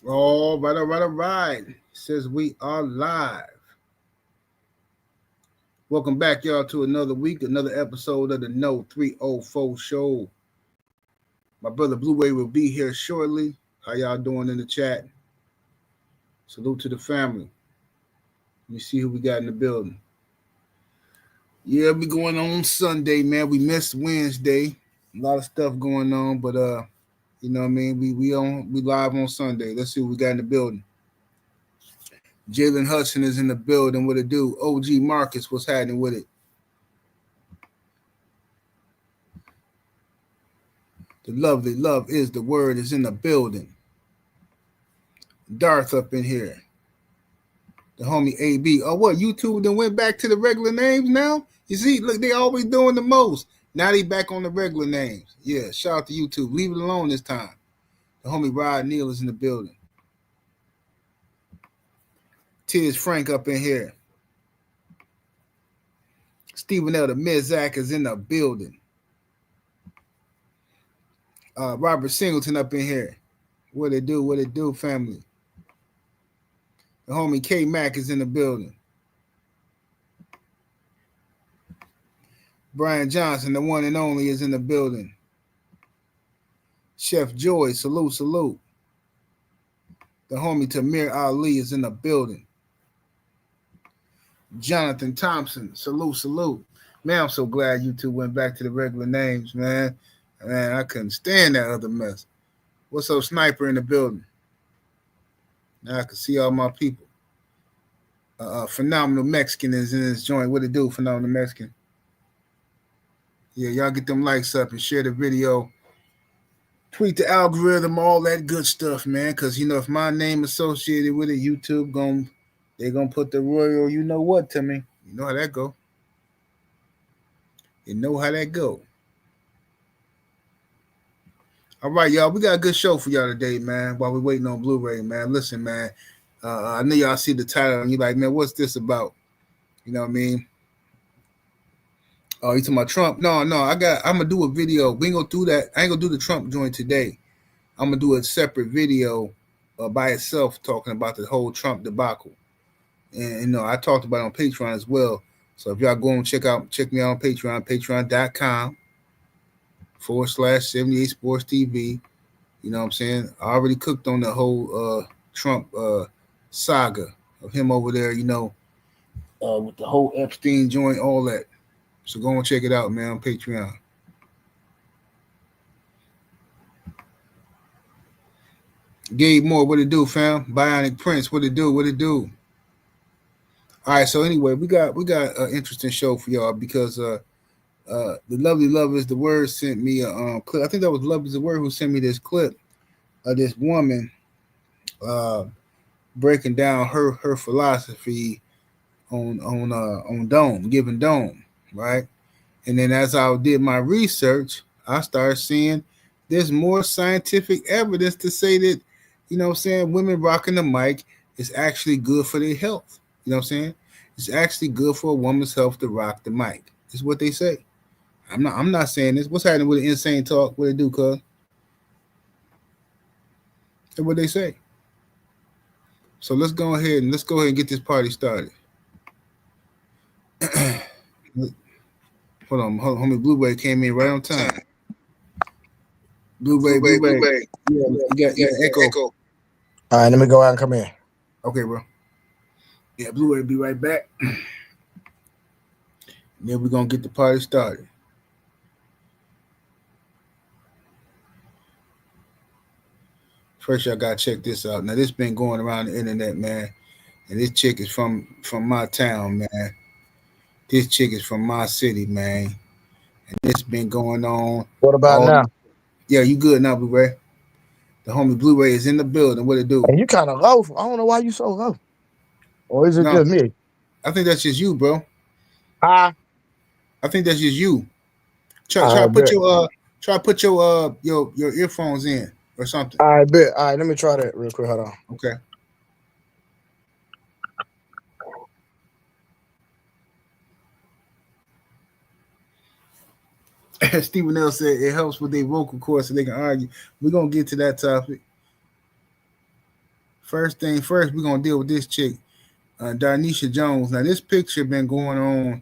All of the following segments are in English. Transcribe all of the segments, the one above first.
All right, all right, all right. Says we are live. Welcome back, y'all, to another week, another episode of the No 304 Show. My brother Blue Way will be here shortly. How y'all doing in the chat? Salute to the family. Let me see who we got in the building. Yeah, we going on Sunday, man. We missed Wednesday. A lot of stuff going on, but you know what I mean? We live on Sunday. Let's see what we got in the building. Jalen Hudson is in the building. What it do? OG Marcus, what's happening with it? The lovely love is the word is in the building. Darth up in here. The homie AB. Oh, what? YouTube then went back to the regular names now? You see, look, they always doing the most. Now they back on the regular names. Yeah, shout out to YouTube. Leave it alone this time. The homie Rod Neal is in the building. Tiz Frank up in here. Stephen L. the Mizak is in the building. Robert Singleton up in here. What it do, family? The homie K Mac is in the building. Brian Johnson, the one and only, is in the building. Chef Joy, salute, salute. The homie Tamir Ali is in the building. Jonathan Thompson, salute, salute. Man, I'm so glad you two went back to the regular names, man. Man, I couldn't stand that other mess. What's up, Sniper in the building? Now I can see all my people. Phenomenal Mexican is in this joint. What it do, Phenomenal Mexican? Yeah, y'all get them likes up and share the video. Tweet the algorithm, all that good stuff, man. Because, you know, if my name associated with it, YouTube, they're going to put the royal you know what to me. You know how that go. You know how that go. All right, y'all. We got a good show for y'all today, man, while we're waiting on Blu-ray, man. Listen, man. I know y'all see the title and you're like, man, what's this about? You know what I mean? Oh, you talking about Trump? No, I'm gonna do a video. We ain't gonna do that. I ain't gonna do the Trump joint today. I'm gonna do a separate video by itself talking about the whole Trump debacle. And you know, I talked about it on Patreon as well. So if y'all go and check me out on Patreon, patreon.com/78 Sports TV. You know what I'm saying? I already cooked on the whole Trump saga of him over there, you know, with the whole Epstein joint, all that. So go and check it out, man, on Patreon. Gabe Moore, what it do, fam? Bionic Prince, what it do? All right, so anyway, we got an interesting show for y'all because the lovely love is the word sent me a clip. I think that was Love is the Word who sent me this clip of this woman breaking down her philosophy on Dome, giving Dome, right? And then as I did my research, I started seeing there's more scientific evidence to say that, you know what I'm saying, women rocking the mic is actually good for their health. You know what I'm saying? It's actually good for a woman's health to rock the mic. Is what they say. I'm not saying this. What's happening with the insane talk? What they do, cuz? That's what they say. So let's go ahead and get this party started. Hold on, homie Blu-ray came in right on time. Blu-ray. Yeah, you got echo. All right, let me go out and come in. Okay, bro. Yeah, Blu-ray be right back. And then we're gonna get the party started. First, y'all gotta check this out. Now, this been going around the internet, man. And this chick is from my town, man. This chick is from my city, man. And this been going on. What about now? Yeah, you good now, Blu-ray? The homie Blu-ray is in the building. What it do? And you kind of low. I don't know why you so low. Or is it just me? I think that's just you, bro. I think that's just you. Try to put your earphones in or something. I bet. All right, let me try that real quick. Hold on. Okay. Stephen L said it helps with their vocal cords so they can argue. We're gonna get to that topic. First thing first, we're gonna deal with this chick, Darnisha Jones. Now, this picture been going on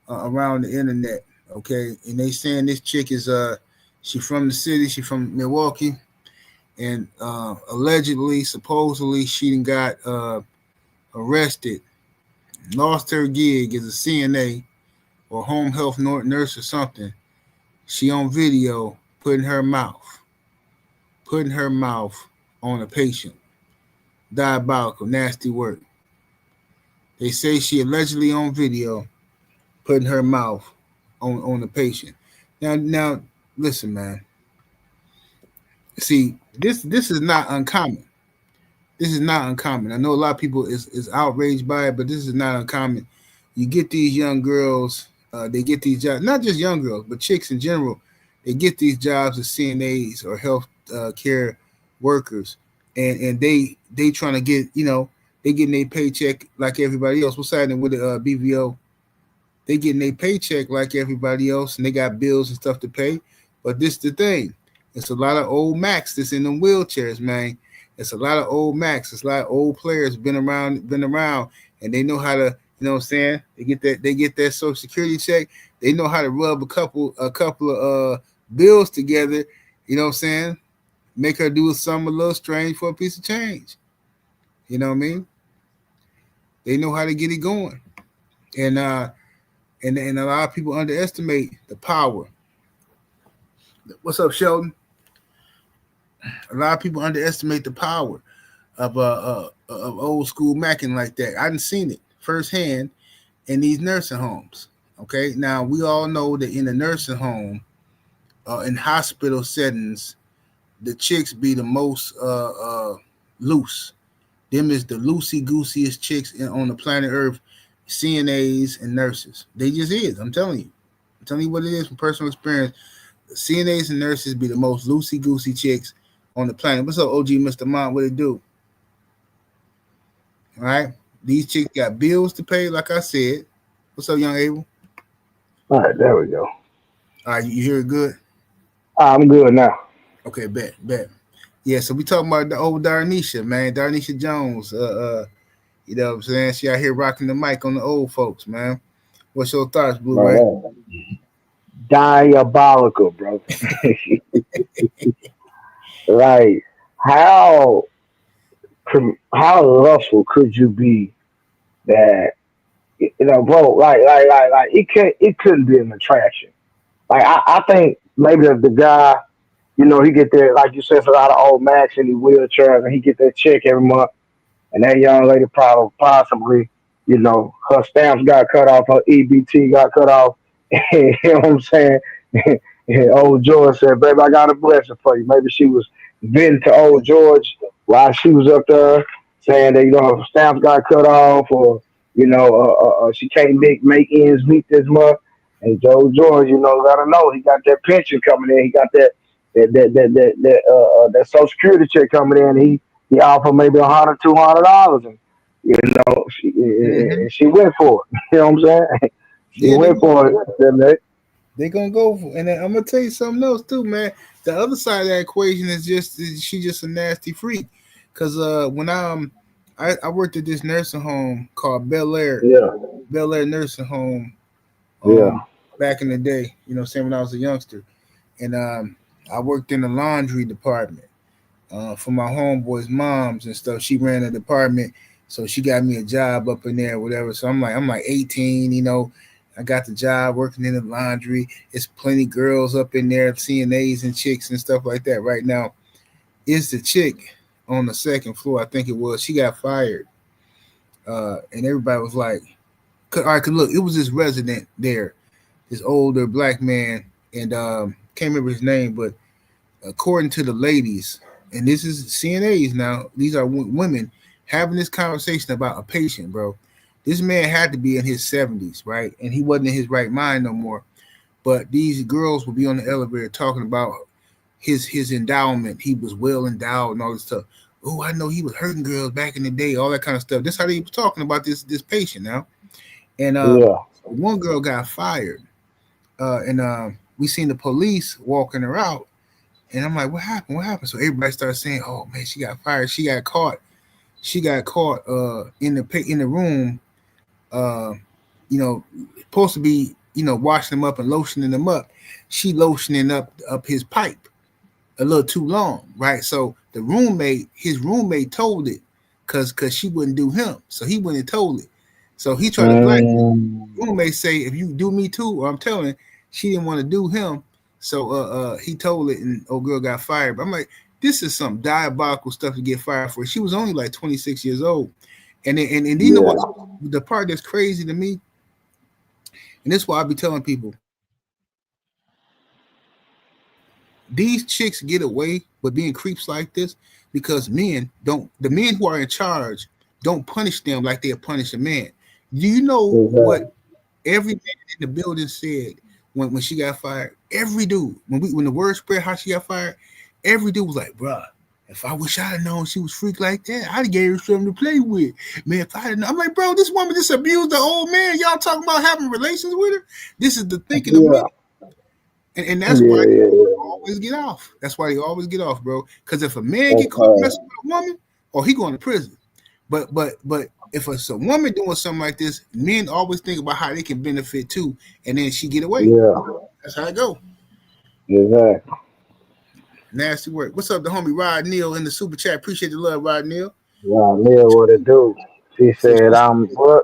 around the internet, okay? And they saying this chick is she from the city, she from Milwaukee, and allegedly, supposedly, she done got arrested, lost her gig as a CNA or home health nurse or something. She on video putting her mouth on a patient. Diabolical, nasty work. They say she allegedly on video putting her mouth on the patient. Now, listen, man. See, this is not uncommon. This is not uncommon. I know a lot of people is outraged by it, but this is not uncommon. You get these young girls, they get these jobs, not just young girls, but chicks in general. They get these jobs as CNAs or health care workers, and they trying to get, they getting their paycheck like everybody else. What's happening with the BVO? They getting their paycheck like everybody else, and they got bills and stuff to pay. But this is the thing. It's a lot of old Macs that's in them wheelchairs, man. It's a lot of old Macs. It's a lot of old players been around, and they know how to, you know what I'm saying? They get that Social Security check. They know how to rub a couple of bills together, you know what I'm saying? Make her do something a little strange for a piece of change. You know what I mean? They know how to get it going. And a lot of people underestimate the power. What's up, Sheldon? A lot of people underestimate the power of old school Macking like that. I done seen it firsthand in these nursing homes. Okay, now we all know that in a nursing home, in hospital settings, the chicks be the most loose. Them is the loosey-gooseyest chicks on the planet Earth, CNAs and nurses. They just is. I'm telling you what it is from personal experience. CNAs and nurses be the most loosey-goosey chicks on the planet. What's up, OG Mr. Mont? What it do? All right. These chicks got bills to pay, like I said. What's up, young Abel? All right, there we go. All right, you hear it good? I'm good now. Okay, bet. Yeah, so we talking about the old Darnisha, man. Darnisha Jones. You know what I'm saying? She out here rocking the mic on the old folks, man. What's your thoughts, Blue Ray? Diabolical, bro. Like, how lustful could you be that, bro? Like, it couldn't be an attraction. Like, I think maybe the guy, he get there, like you said, a lot of old Macs in his wheelchair, and he get that check every month, and that young lady possibly, her stamps got cut off, her EBT got cut off. You know what I'm saying? And old George said, "Baby, I got a blessing for you." Maybe she was venting to old George while she was up there saying that her stamps got cut off, or she can't make ends meet this month. And Joe George, let her know he got that pension coming in. He got that Social Security check coming in. He offered maybe $100, $200, and she went for it. You know what I'm saying? She went for it. They're gonna go for it. And I'm gonna tell you something else too, man. The other side of that equation is she's just a nasty freak. Cause when I worked at this nursing home called Bel Air Nursing Home, back in the day, when I was a youngster, and I worked in the laundry department for my homeboy's moms and stuff. She ran the department, so she got me a job up in there, whatever. So I'm like 18, I got the job working in the laundry. It's plenty girls up in there, CNAs and chicks and stuff like that. Right now, it's the chick on the second floor. I think it was. She got fired, and everybody was like, "All right, cause look, it was this resident there, this older black man, and can't remember his name, but according to the ladies, and this is CNAs now, these are women having this conversation about a patient, bro. This man had to be in his 70s, right? And he wasn't in his right mind no more. But these girls would be on the elevator talking about his endowment. He was well endowed and all this stuff. Oh, I know he was hurting girls back in the day, all that kind of stuff. That's how they were talking about this patient now. And one girl got fired. And we seen the police walking her out. And I'm like, what happened? So everybody started saying, oh, man, she got fired. She got caught she got caught in the room, uh, you know, supposed to be, washing him up and lotioning him up. She lotioning up his pipe a little too long, right? So his roommate told it, cause she wouldn't do him, so he went and told it. So he tried to black roommate say, if you do me too, or I'm telling her, she didn't want to do him, so he told it, and old girl got fired. But I'm like, this is some diabolical stuff to get fired for. She was only like 26 years old, and you know what? The part that's crazy to me, and this is why I be telling people, these chicks get away with being creeps like this because the men who are in charge don't punish them like they'll punish a man. Do you know what every man in the building said when she got fired? Every dude, when the word spread how she got fired, every dude was like, bruh, if I wish I'd have known she was freak like that, I'd have gave her something to play with. Man, if I had known, I'm like, bro, this woman just abused the old man. Y'all talking about having relations with her? This is the thinking of men. And that's why they always get off. That's why they always get off, bro. Because if a man get caught messing with a woman, he going to prison. But if it's a woman doing something like this, men always think about how they can benefit too, and then she get away. Yeah, that's how it go. Exactly. Nasty work. What's up, the homie Rod Neal in the super chat? Appreciate the love, Rod Neal. Rod Neal, what it do? She said, what?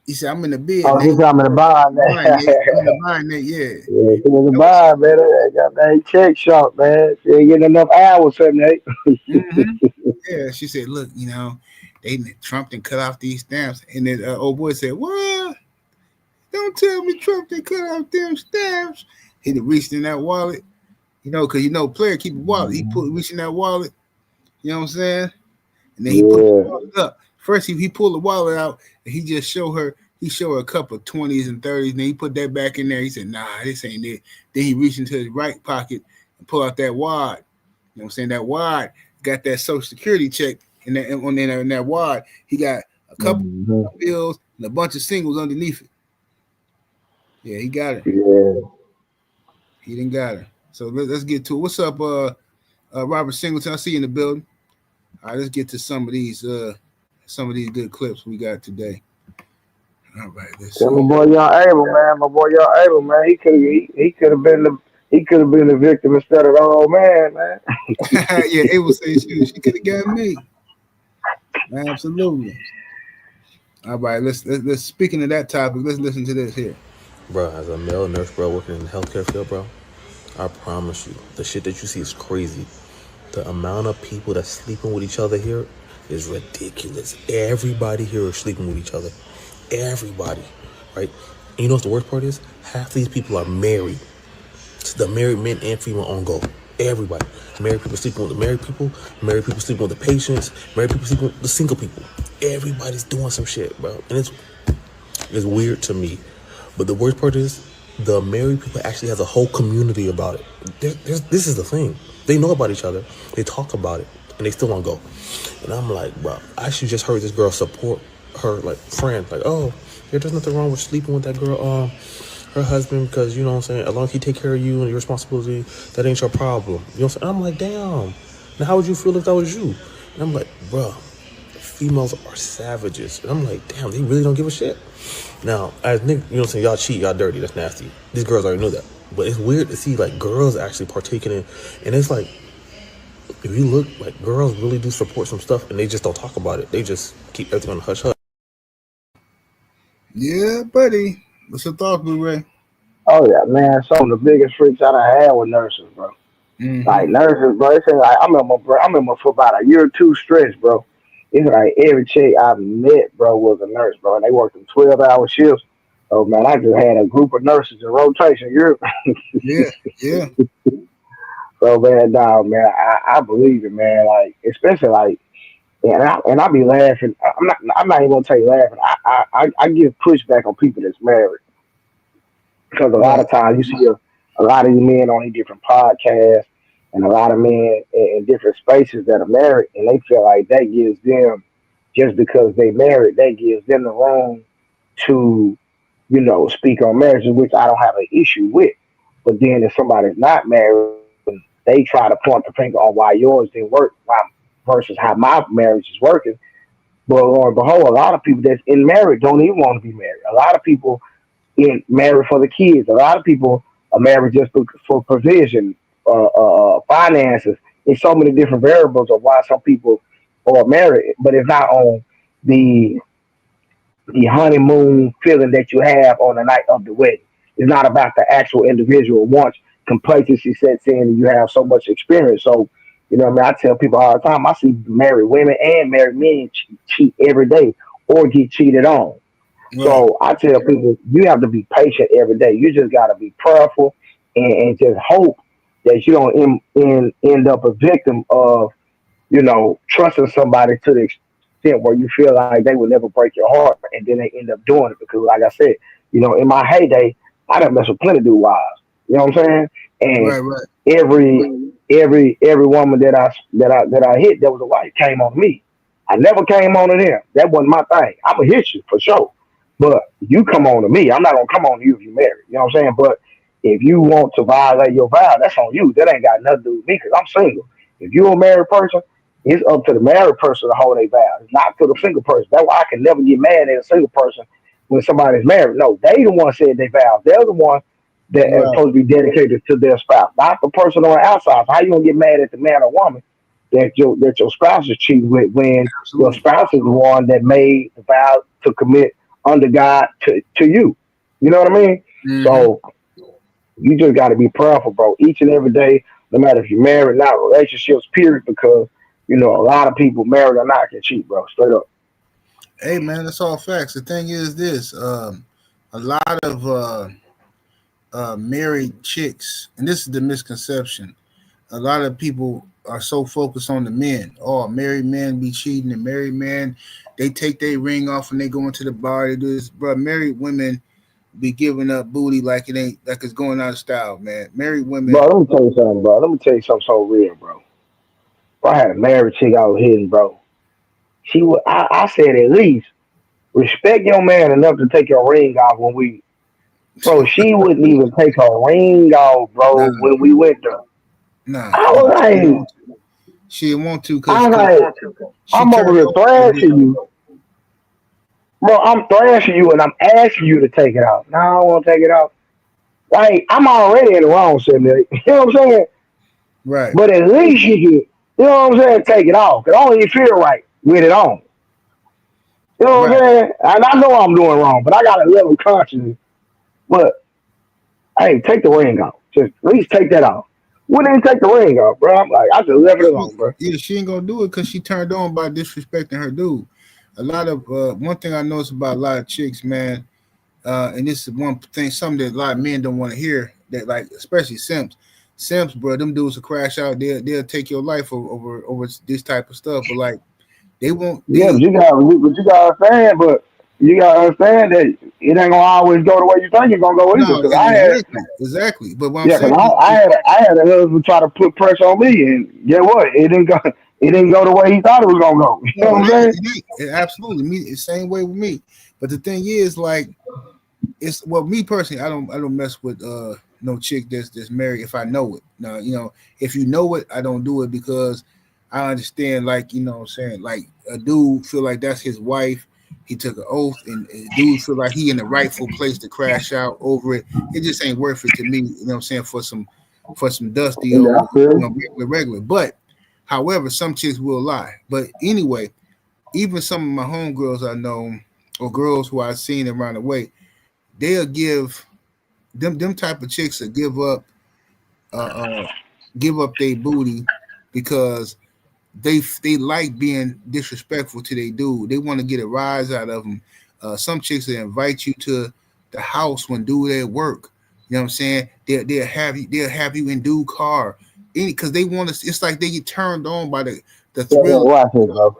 He said, I'm in the bed. Oh, he said, I'm in the bar, man. I'm in the bar, yeah. Yeah, he's in the bar, man. They got that check shop, man. She ain't getting enough hours for me. Yeah, she said, look, Trump didn't cut off these stamps. And then old boy said, what? Don't tell me Trump didn't cut off them stamps. He reached in that wallet, because player keep a wallet. He reached in that wallet, you know what I'm saying? And then he put the wallet up. First, he pulled the wallet out, and he just showed her a couple of 20s and 30s, and then he put that back in there. He said, nah, this ain't it. Then he reached into his right pocket and pulled out that wad. You know what I'm saying? That wad got that Social Security check in that wad. He got a couple of bills and a bunch of singles underneath it. Yeah, he got it. Yeah. He didn't got her. So let's get to it. What's up, Robert Singleton? I see you in the building. All right, let's get to some of these good clips we got today. All right, let's see. My boy Young Abel, man. He could have been the victim instead of the old man, man. Yeah, Abel says she could have got me. Absolutely. All right, let's speaking of that topic, let's listen to this here. Bro, as a male nurse, bro, working in the healthcare field, bro, I promise you, the shit that you see is crazy. The amount of people that's sleeping with each other here is ridiculous. Everybody here is sleeping with each other. Everybody, right? And you know what the worst part is? Half these people are married. It's the married men and female on go. Everybody. Married people sleeping with the married people sleeping with the patients, married people sleeping with the single people. Everybody's doing some shit, bro. And it's weird to me. But the worst part is, the married people actually has a whole community about it. This is the thing. They know about each other. They talk about it. And they still want to go. And I'm like, bro, I actually just heard this girl support her, like, friend. Like, oh, there's nothing wrong with sleeping with that girl, her husband, because, you know what I'm saying, as long as he take care of you and your responsibility, that ain't your problem. You know what I'm saying? I'm like, damn. Now, how would you feel if that was you? And I'm like, bro, females are savages. And I'm like, damn, they really don't give a shit. Now, as niggas, you know what I'm saying, y'all cheat, y'all dirty, that's nasty. These girls already knew that. But it's weird to see, like, girls actually partaking in, and it's like, if you look, like, girls really do support some stuff, and they just don't talk about it. They just keep everything on the hush-hush. Yeah, buddy. What's your thoughts, Blu-ray? Oh, yeah, man. Some of the biggest freaks I done had with nurses, bro. Mm-hmm. Like, nurses, bro. It's like, I remember for about a year or two stretch, bro. It's like every chick I met, bro, was a nurse, bro. And they worked in 12-hour shifts. Oh, man, I just had a group of nurses in rotation. Yeah. So, man, I believe it, man. Like, especially, like, and I be laughing. I'm not even gonna tell you laughing. I give pushback on people that's married, because a lot of times you see a lot of these men on these different podcasts and a lot of men in different spaces that are married, and they feel like that gives them, just because they married, that gives them the room to, speak on marriages, which I don't have an issue with. But then if somebody's not married, they try to point the finger on why yours didn't work, versus how my marriage is working. But lo and behold, a lot of people that's in marriage don't even want to be married. A lot of people in married for the kids. A lot of people are married just for provision, finances. There's so many different variables of why some people are married, but it's not on the the honeymoon feeling that you have on the night of the wedding. It's not about the actual individual. Once complacency sets in and you have so much experience. So, you know what I mean? I tell people all the time, I see married women and married men cheat every day or get cheated on. Right. So I tell people, you have to be patient every day. You just got to be prayerful and just hope that you don't end up a victim of, trusting somebody to the extent where you feel like they will never break your heart, and then they end up doing it. Because, like I said, in my heyday, I done messed with plenty of dude wives. You know what I'm saying? And Right. Right. every woman that I hit that was a wife came on me. I never came on to them. That wasn't my thing. I'ma hit you for sure. But you come on to me. I'm not gonna come on to you if you married. You know what I'm saying? But if you want to violate your vow, that's on you. That ain't got nothing to do with me because I'm single. If you're a married person, it's up to the married person to hold their vow. It's not to the single person. That's why I can never get mad at a single person when somebody's married. No, they the one said they vow. They're the one that is Right. supposed to be dedicated to their spouse, not the person on the outside. So how you gonna get mad at the man or woman that your spouse is cheating with when your Absolutely. spouse is the one that made the vow to commit under God to you? You know what I mean? Mm-hmm. So you just got to be prayerful, bro, each and every day, no matter if you're married, not relationships, period, because a lot of people married or not can cheat, bro. Straight up. Hey, man, that's all facts. The thing is this: a lot of married chicks, and this is the misconception. A lot of people are so focused on the men. Oh, married men be cheating, and married men they take their ring off when they go into the bar. They do this, bro. Married women be giving up booty like it ain't like it's going out of style, man. Married women, Bro, let me tell you something, bro. Let me tell you something so real, bro. If I had a married chick I was hitting, bro, she would. I said at least respect your man enough to take your ring off when we. Bro, she wouldn't even take her ring off, nah, bro, when we went there. nah, I was she didn't like, want to. She didn't want to I because was like, she I'm over turned here on a little bit. thrashing you. Bro, I'm thrashing you and I'm asking you to take it off. No, I don't want to take it off. Like, I'm already in the wrong, Sydney. You know what I'm saying? Right, But at least you can, what I'm saying, take it off. It don't even feel right with it on. You know what I'm right. saying? And I know I'm doing wrong, but I got a level of conscience. But, hey, take the ring off. Just at least take that off. Wouldn't even take the ring off, bro. I'm like, I just left it alone, bro. Yeah, she ain't gonna do it because she turned on by disrespecting her dude. A lot of one thing I notice about a lot of chicks, man, and this is one thing, something that a lot of men don't want to hear. That like, especially simps, bro. Them dudes will crash out. They'll take your life over this type of stuff. But like, they won't. Yeah, They but you got to understand, but you got to understand that it ain't gonna always go the way you think it's gonna go either. no, Cause I had, exactly. But what I'm yeah, cause saying I is, had, I had a husband try to put pressure on me, and get what? It didn't go the way he thought it was gonna go. You know no, what I'm saying? it ain't. Absolutely, me. It's the same way with me. But the thing is, like, it's well, me personally, I don't mess with no chick that's married if I know it. Now, if you know it, I don't do it because I understand, like, what I'm saying, like a dude feel like that's his wife. He took an oath, and a dude feel like he in the rightful place to crash out over it. It just ain't worth it to me. You know what I'm saying, for some dusty Yeah, old, I feel. regular. But however, some chicks will lie. But anyway, even some of my homegirls I know or girls who I've seen around the way, they'll give them type of chicks that give up their booty because they like being disrespectful to their dude. They want to get a rise out of them. Some chicks that invite you to the house when dude at work. You know what I'm saying? They'll have you in dude car. Because they want to. It's like they get turned on by the Yeah, yeah, thrill. watch this, bro.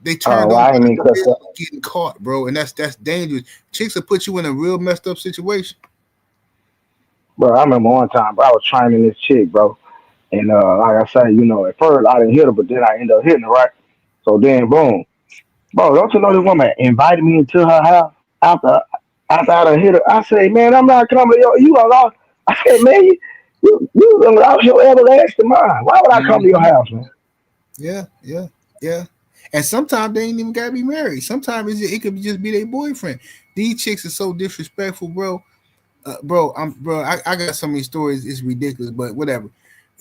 They Oh, turned well, on I by ain't the mean to cut thrill that. of getting caught, bro, and that's dangerous. Chicks will put you in a real messed up situation. Bro, I remember one time, bro, I was training this chick, bro. And like I say, at first I didn't hit her, but then I ended up hitting her, right? So then, boom. Bro, don't you know this woman invited me into her house after I done hit her? I said, man, I'm not coming. Yo, you are lost. I said, man, you done lost your everlasting mind. Why would I come to your Mhm. house, man? Yeah, yeah, yeah. And sometimes they ain't even gotta be married. Sometimes it could just be their boyfriend. These chicks are so disrespectful, bro. Bro. I got so many stories. It's ridiculous, but whatever.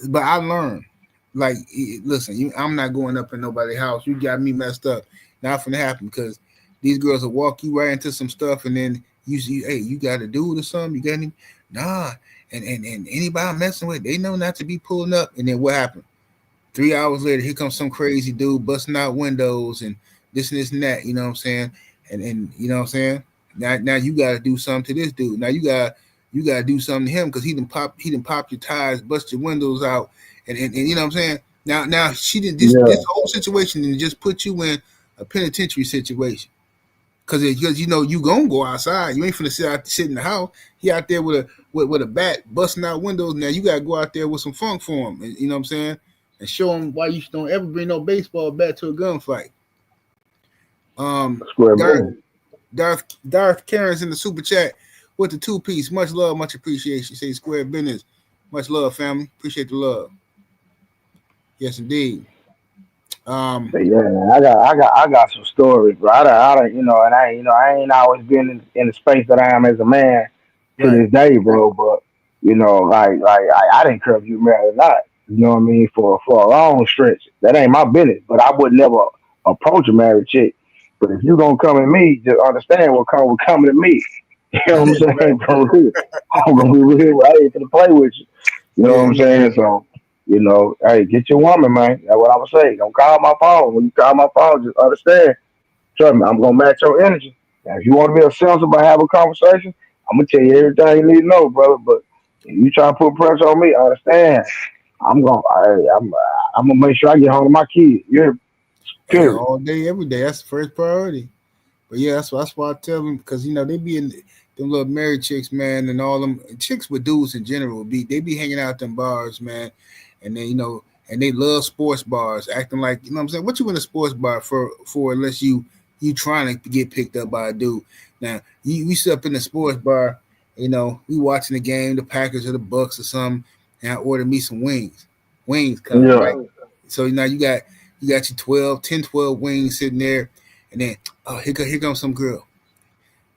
But I learned, like, listen, I'm not going up in nobody's house. You got me messed up. Not gonna happen because these girls will walk you right into some stuff, and then you see, hey, you got a dude or something. You got any? Nah. And anybody I'm messing with, they know not to be pulling up. And then what happened? 3 hours later, here comes some crazy dude busting out windows and this and that. You know what I'm saying? And you know what I'm saying? Now you got to do something to this dude. Now you got to do something to him because he didn't pop your tires, bust your windows out, and you know what I'm saying. Now she didn't this whole situation and just put you in a penitentiary situation. Because you gonna go outside. You ain't finna sit in the house. He out there with a bat busting out windows. Now you gotta go out there with some funk for him. You know what I'm saying? And show him why you don't ever bring no baseball bat to a gunfight. Darth Karen's in the super chat with the 2-piece. Much love, much appreciation. Say square business. Much love, family. Appreciate the love. Yes, indeed. But yeah, man, I got some stories, bro. I ain't always been in the space that I am as a man to Right. this day, bro. But I didn't care if you married or not. You know what I mean? For a long stretch, that ain't my business. But I would never approach a married chick. But if you gonna come at me, just understand what come with coming at me. You know what I'm Right. saying? I'm gonna be real. I ain't gonna play with you. You know what Yeah, I'm yeah. saying? So, hey, get your woman, man. That's what I would say. Don't call my phone. When you call my phone, just understand. Trust me, I'm gonna match your energy. Now, if you want to be a sensible and have a conversation, I'm gonna tell you everything you need to know, brother. But if you try to put pressure on me, understand. I'm gonna make sure I get home to my kids. You're Hey, period. all day, every day. That's the first priority. But yeah, that's why I tell them because they be in them little married chicks, man, and all them chicks with dudes in general they be hanging out at them bars, man, and then and they love sports bars, acting like you know what I'm saying. What you in a sports bar for unless you trying to get picked up by a dude. Now we sit up in the sports bar, we watching the game, the Packers or the Bucks or something, and I order me some wings. Wings come Yeah. right, so now you got your 12 wings sitting there, and then oh, here comes some girl.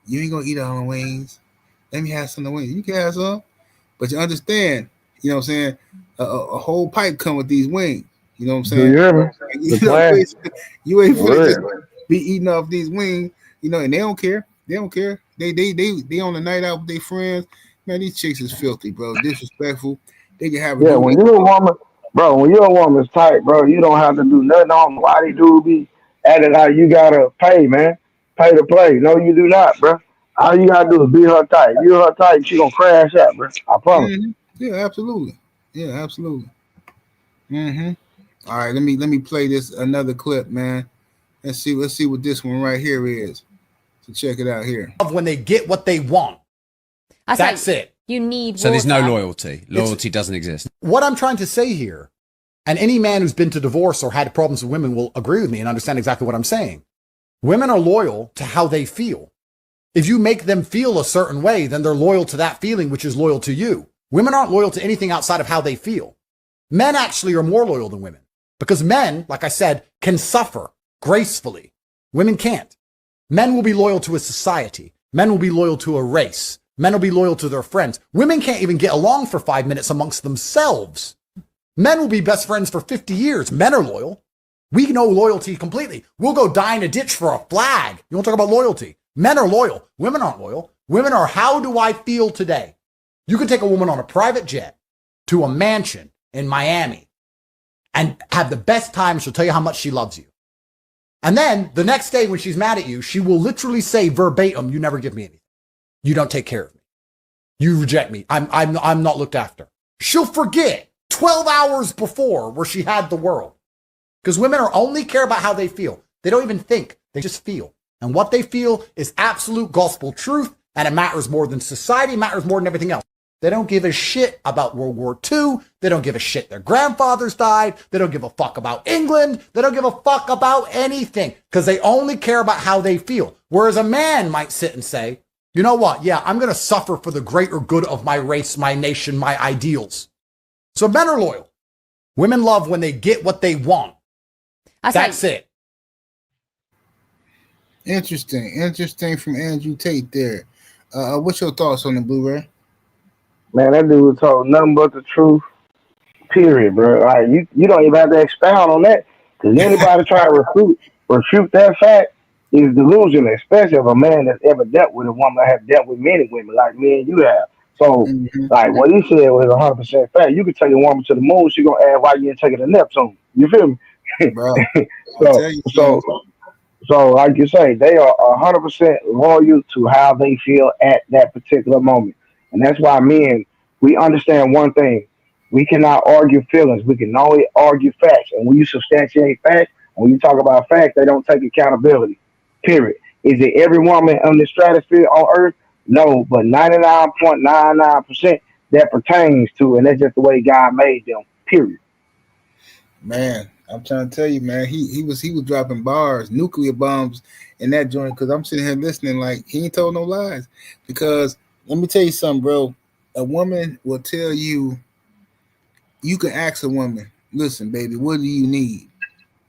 You ain't gonna eat all the wings. Let me have some of the wings. You can have some, but you understand, you know what I'm saying? A whole pipe come with these wings. You know what I'm Do saying? you hear me? You The know, plan. you ain't finna just Word. be eating off these wings. And they don't care. They don't care. They on the night out with their friends. Man, these chicks is filthy, bro. Disrespectful. They can have a Yeah, dude. when you're a woman, bro, when you're a woman's type, bro, you don't have to do nothing on why they do be acting like you gotta pay, man. Pay to play. No, you do not, bro. All you gotta do is be her type. You're her type, she gonna crash out, bro. I promise. Yeah, absolutely. Yeah, absolutely. Mm-hmm. All right, let me play this another clip, man. Let's see what this one right here is. So check it out here. When they get what they want. That's it. You need So there's no water. loyalty. Loyalty doesn't exist. What I'm trying to say here, and any man who's been to divorce or had problems with women will agree with me and understand exactly what I'm saying. Women are loyal to how they feel. If you make them feel a certain way, then they're loyal to that feeling, which is loyal to you. Women aren't loyal to anything outside of how they feel. Men actually are more loyal than women because men, like I said, can suffer gracefully. Women can't. Men will be loyal to a society. Men will be loyal to a race. Men will be loyal to their friends. Women can't even get along for 5 minutes amongst themselves. Men will be best friends for 50 years. Men are loyal. We know loyalty completely. We'll go die in a ditch for a flag. You want to talk about loyalty? Men are loyal. Women aren't loyal. Women are, how do I feel today? You can take a woman on a private jet to a mansion in Miami and have the best time. She'll tell you how much she loves you. And then the next day when she's mad at you, she will literally say verbatim, you never give me anything. You don't take care of me. You reject me. I'm not looked after. She'll forget 12 hours before where she had the world. Because women are only care about how they feel. They don't even think. They just feel. And what they feel is absolute gospel truth. And it matters more than society, matters more than everything else. They don't give a shit about World War II. They don't give a shit their grandfathers died. They don't give a fuck about England. They don't give a fuck about anything because they only care about how they feel. Whereas a man might sit and say, you know what? Yeah, I'm going to suffer for the greater good of my race, my nation, my ideals. So men are loyal. Women love when they get what they want. That's it. Interesting from Andrew Tate there. What's your thoughts on the Blu-ray? Man, that dude told nothing but the truth. Period, bro. Like you don't even have to expound on that because anybody try to refute that fact is delusional, especially of a man that's ever dealt with a woman that have dealt with many women like me and you have. So, Mm-hmm. like what he said was 100% fact. You could take a woman to the moon, she gonna ask why you didn't take her to Neptune. You feel me? Bro, I so, tell you, so, son. so, like you say, they are 100% loyal to how they feel at that particular moment, and that's why men we understand one thing: we cannot argue feelings. We can only argue facts, and when you substantiate facts, when you talk about facts, they don't take accountability. Period. Is it every woman on the stratosphere on Earth? No, but 99.99% that pertains to, and that's just the way God made them. Period. Man, I'm trying to tell you, man, he was dropping bars, nuclear bombs in that joint because I'm sitting here listening like he ain't told no lies. Because let me tell you something, bro. A woman will tell you, you can ask a woman, listen, baby, what do you need?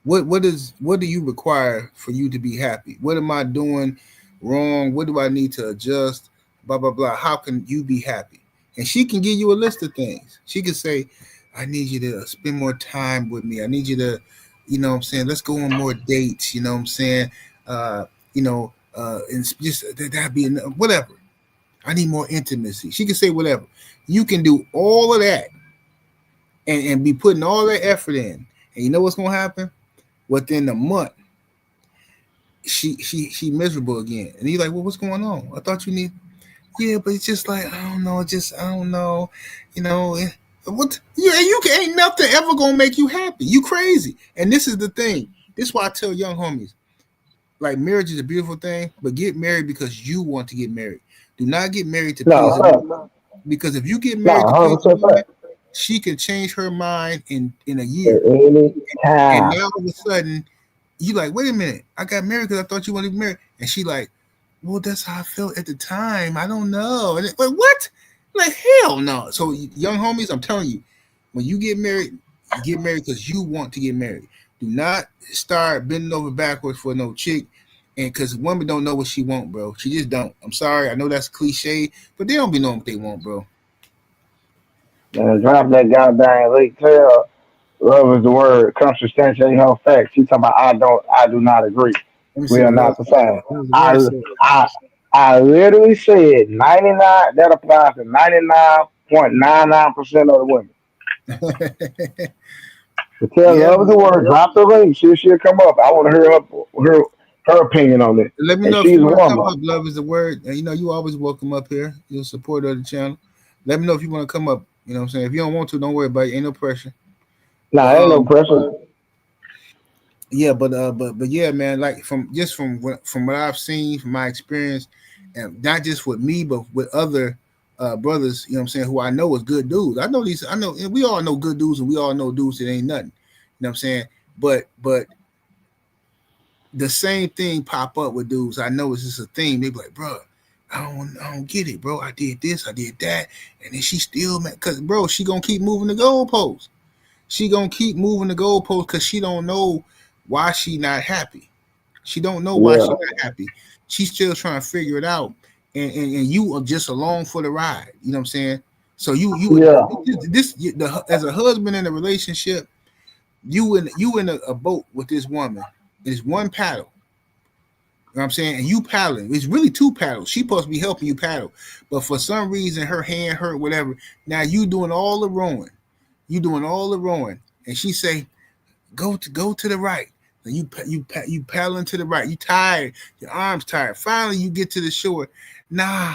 What do you require for you to be happy? What am I doing wrong? What do I need to adjust? Blah blah blah. How can you be happy? And she can give you a list of things. She can say, I need you to spend more time with me. I need you to, what I'm saying, let's go on more dates, you know what I'm saying? And just that'd be enough, whatever. I need more intimacy. She can say whatever. You can do all of that and be putting all that effort in. And you know what's gonna happen? Within a month, she miserable again. And he's like, well, what's going on? I thought you need, yeah, but it's just like, I don't know, I don't know, what you can ain't nothing ever gonna make you happy. You crazy. And this is the thing. This is why I tell young homies, like marriage is a beautiful thing, but get married because you want to get married. Do not get married to please a woman. No, Because if you get no, married to please a 100% woman, fact. she can change her mind in a At year. any And time. now all of a sudden, you like, wait a minute, I got married because I thought you wanted to be married. And she like, well, that's how I felt at the time. I don't know. And like, what? Like, hell no. So young homies, I'm telling you, when you get married because you want to get married. Do not start bending over backwards for no chick. And because women don't know what she want, bro. She just don't. I'm sorry. I know that's cliche, but they don't be knowing what they want, bro. Man, drop that goddamn late tail. Love is the word. Consubstantiating her facts. She talking about I do not agree. Let me We see are what not the same. the I word said. I I literally said 99. That applies to 99.99% of the women. So tell Yeah, love is the word. Drop the link. She'll come up. I want to hear her opinion on it. let me And know if she's you a want to come woman. up. Love is the word. And you always welcome up here. You're a supporter of the channel. Let me know if you want to come up. You know what I'm saying? If you don't want to, don't worry about it. Ain't no pressure. But Nah, ain't no pressure. yeah, but yeah, man. Like from what I've seen, from my experience, and not just with me, but with other brothers. You know what I'm saying? Who I know is good dudes. I know these. I know we all know good dudes, and we all know dudes that ain't nothing. You know what I'm saying? But the same thing pop up with dudes. I know it's just a thing. They be like, bro, I don't get it, bro. I did this, I did that, and then she still mad. Cause bro, she gonna keep moving the goalposts. She gonna keep moving the goalposts because she don't know why she not happy. She don't know why she Yeah, not happy. She's still trying to figure it out, and you are just along for the ride. You know what I'm saying? So yeah, as a husband in a relationship, you in a boat with this woman. It's one paddle. You know what I'm saying? And you paddling. It's really two paddles. She supposed to be helping you paddle. But for some reason her hand hurt, whatever. Now you doing all the rowing. You doing all the rowing. And she say, go to the right. And you paddling to the right. You tired. Your arms tired. Finally you get to the shore. Nah,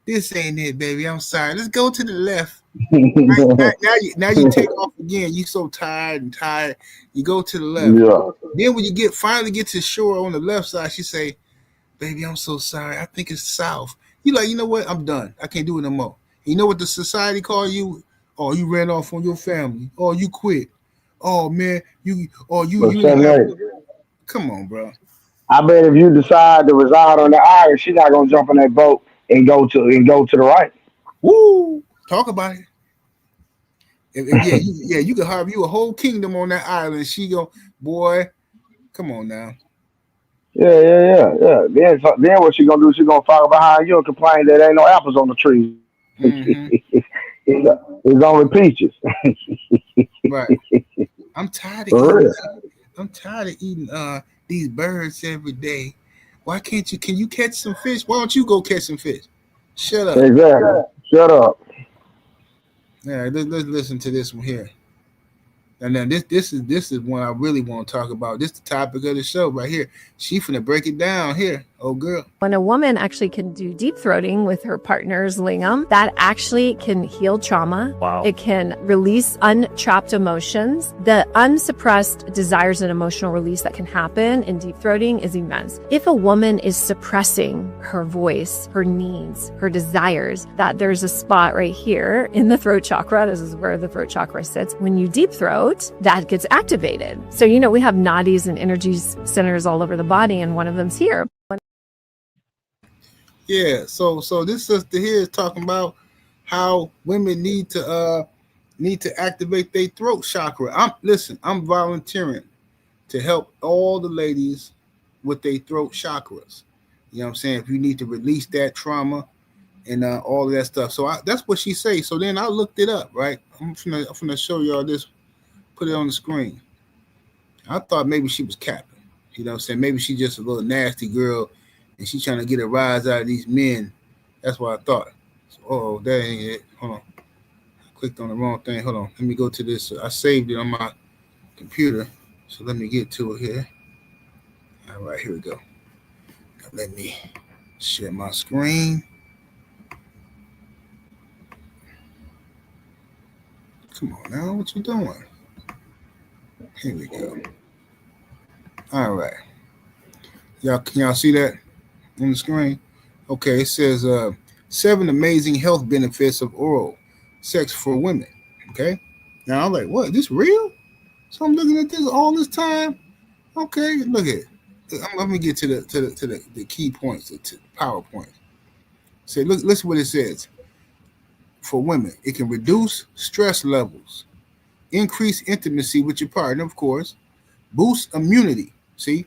this ain't it, baby. I'm sorry. Let's go to the left. Right now you take off again. You so tired and tired. You go to the left. yeah. Then when you finally get to the shore on the left side, she say, baby, I'm so sorry. I think it's south. You like, you know what? I'm done. I can't do it no more. You know what the society call you? Oh, you ran off on your family. Oh, you quit. Oh man, But you ain't have. Sunday, Come on, bro. I bet if you decide to reside on the island, she's not gonna jump in that boat and go to the right. Woo! Talk about it. You could have you a whole kingdom on that island. She go, boy, come on now. Yeah. Then what she gonna do? She gonna follow behind you and complain that ain't no apples on the tree. Mm-hmm. It's only peaches. Right. I'm tired of For eating. real. I'm tired of eating these birds every day. Why can't you? Can you catch some fish? Why don't you go catch some fish? Shut up. Exactly. Shut up. Yeah, let's listen to this one here. And then this is one I really want to talk about. This is the topic of the show right here. She finna break it down here. Oh girl. When a woman actually can do deep throating with her partner's lingam, that actually can heal trauma. Wow. It can release untrapped emotions. The unsuppressed desires and emotional release that can happen in deep throating is immense. If a woman is suppressing her voice, her needs, her desires, that there's a spot right here in the throat chakra. This is where the throat chakra sits. When you deep throat, that gets activated. So, we have nadis and energy centers all over the body, and one of them's here. Yeah, so this sister here is talking about how women need to activate their throat chakra. I'm volunteering to help all the ladies with their throat chakras. You know what I'm saying? If you need to release that trauma and all of that stuff. So that's what she says. So then I looked it up, right? I'm gonna show y'all this, put it on the screen. I thought maybe she was capping. You know what I'm saying? Maybe she just a little nasty girl and she trying to get a rise out of these men. That's what I thought. So, that ain't it. Hold on. I clicked on the wrong thing. Hold on. Let me go to this. I saved it on my computer. So let me get to it here. All right, here we go. Now let me share my screen. Come on now. What you doing? Here we go. All right. Can y'all see that on the screen? Okay, it says 7 amazing health benefits of oral sex for women. Okay. Now I'm like, what? Is this real? So I'm looking at this all this time. Okay, look at it. Let me get to the key points, to PowerPoint. Say, look, listen what it says. For women, it can reduce stress levels, increase intimacy with your partner, of course, boost immunity. See,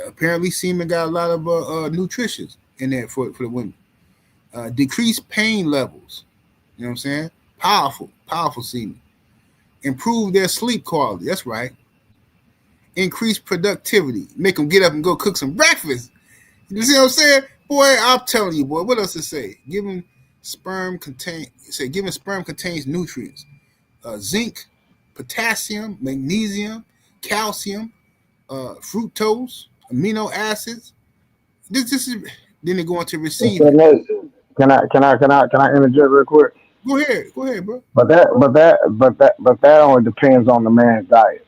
apparently semen got a lot of nutrition in there for the women. Decrease pain levels. You know what I'm saying? Powerful semen. Improve their sleep quality. That's right. Increase productivity. Make them get up and go cook some breakfast. You see what I'm saying? Boy, I'm telling you, boy. What else to say? Giving sperm contains nutrients. Zinc, potassium, magnesium, calcium, fructose, amino acids. This is then they go into receiving. Can I interject real quick? Go ahead, bro. But that only depends on the man's diet.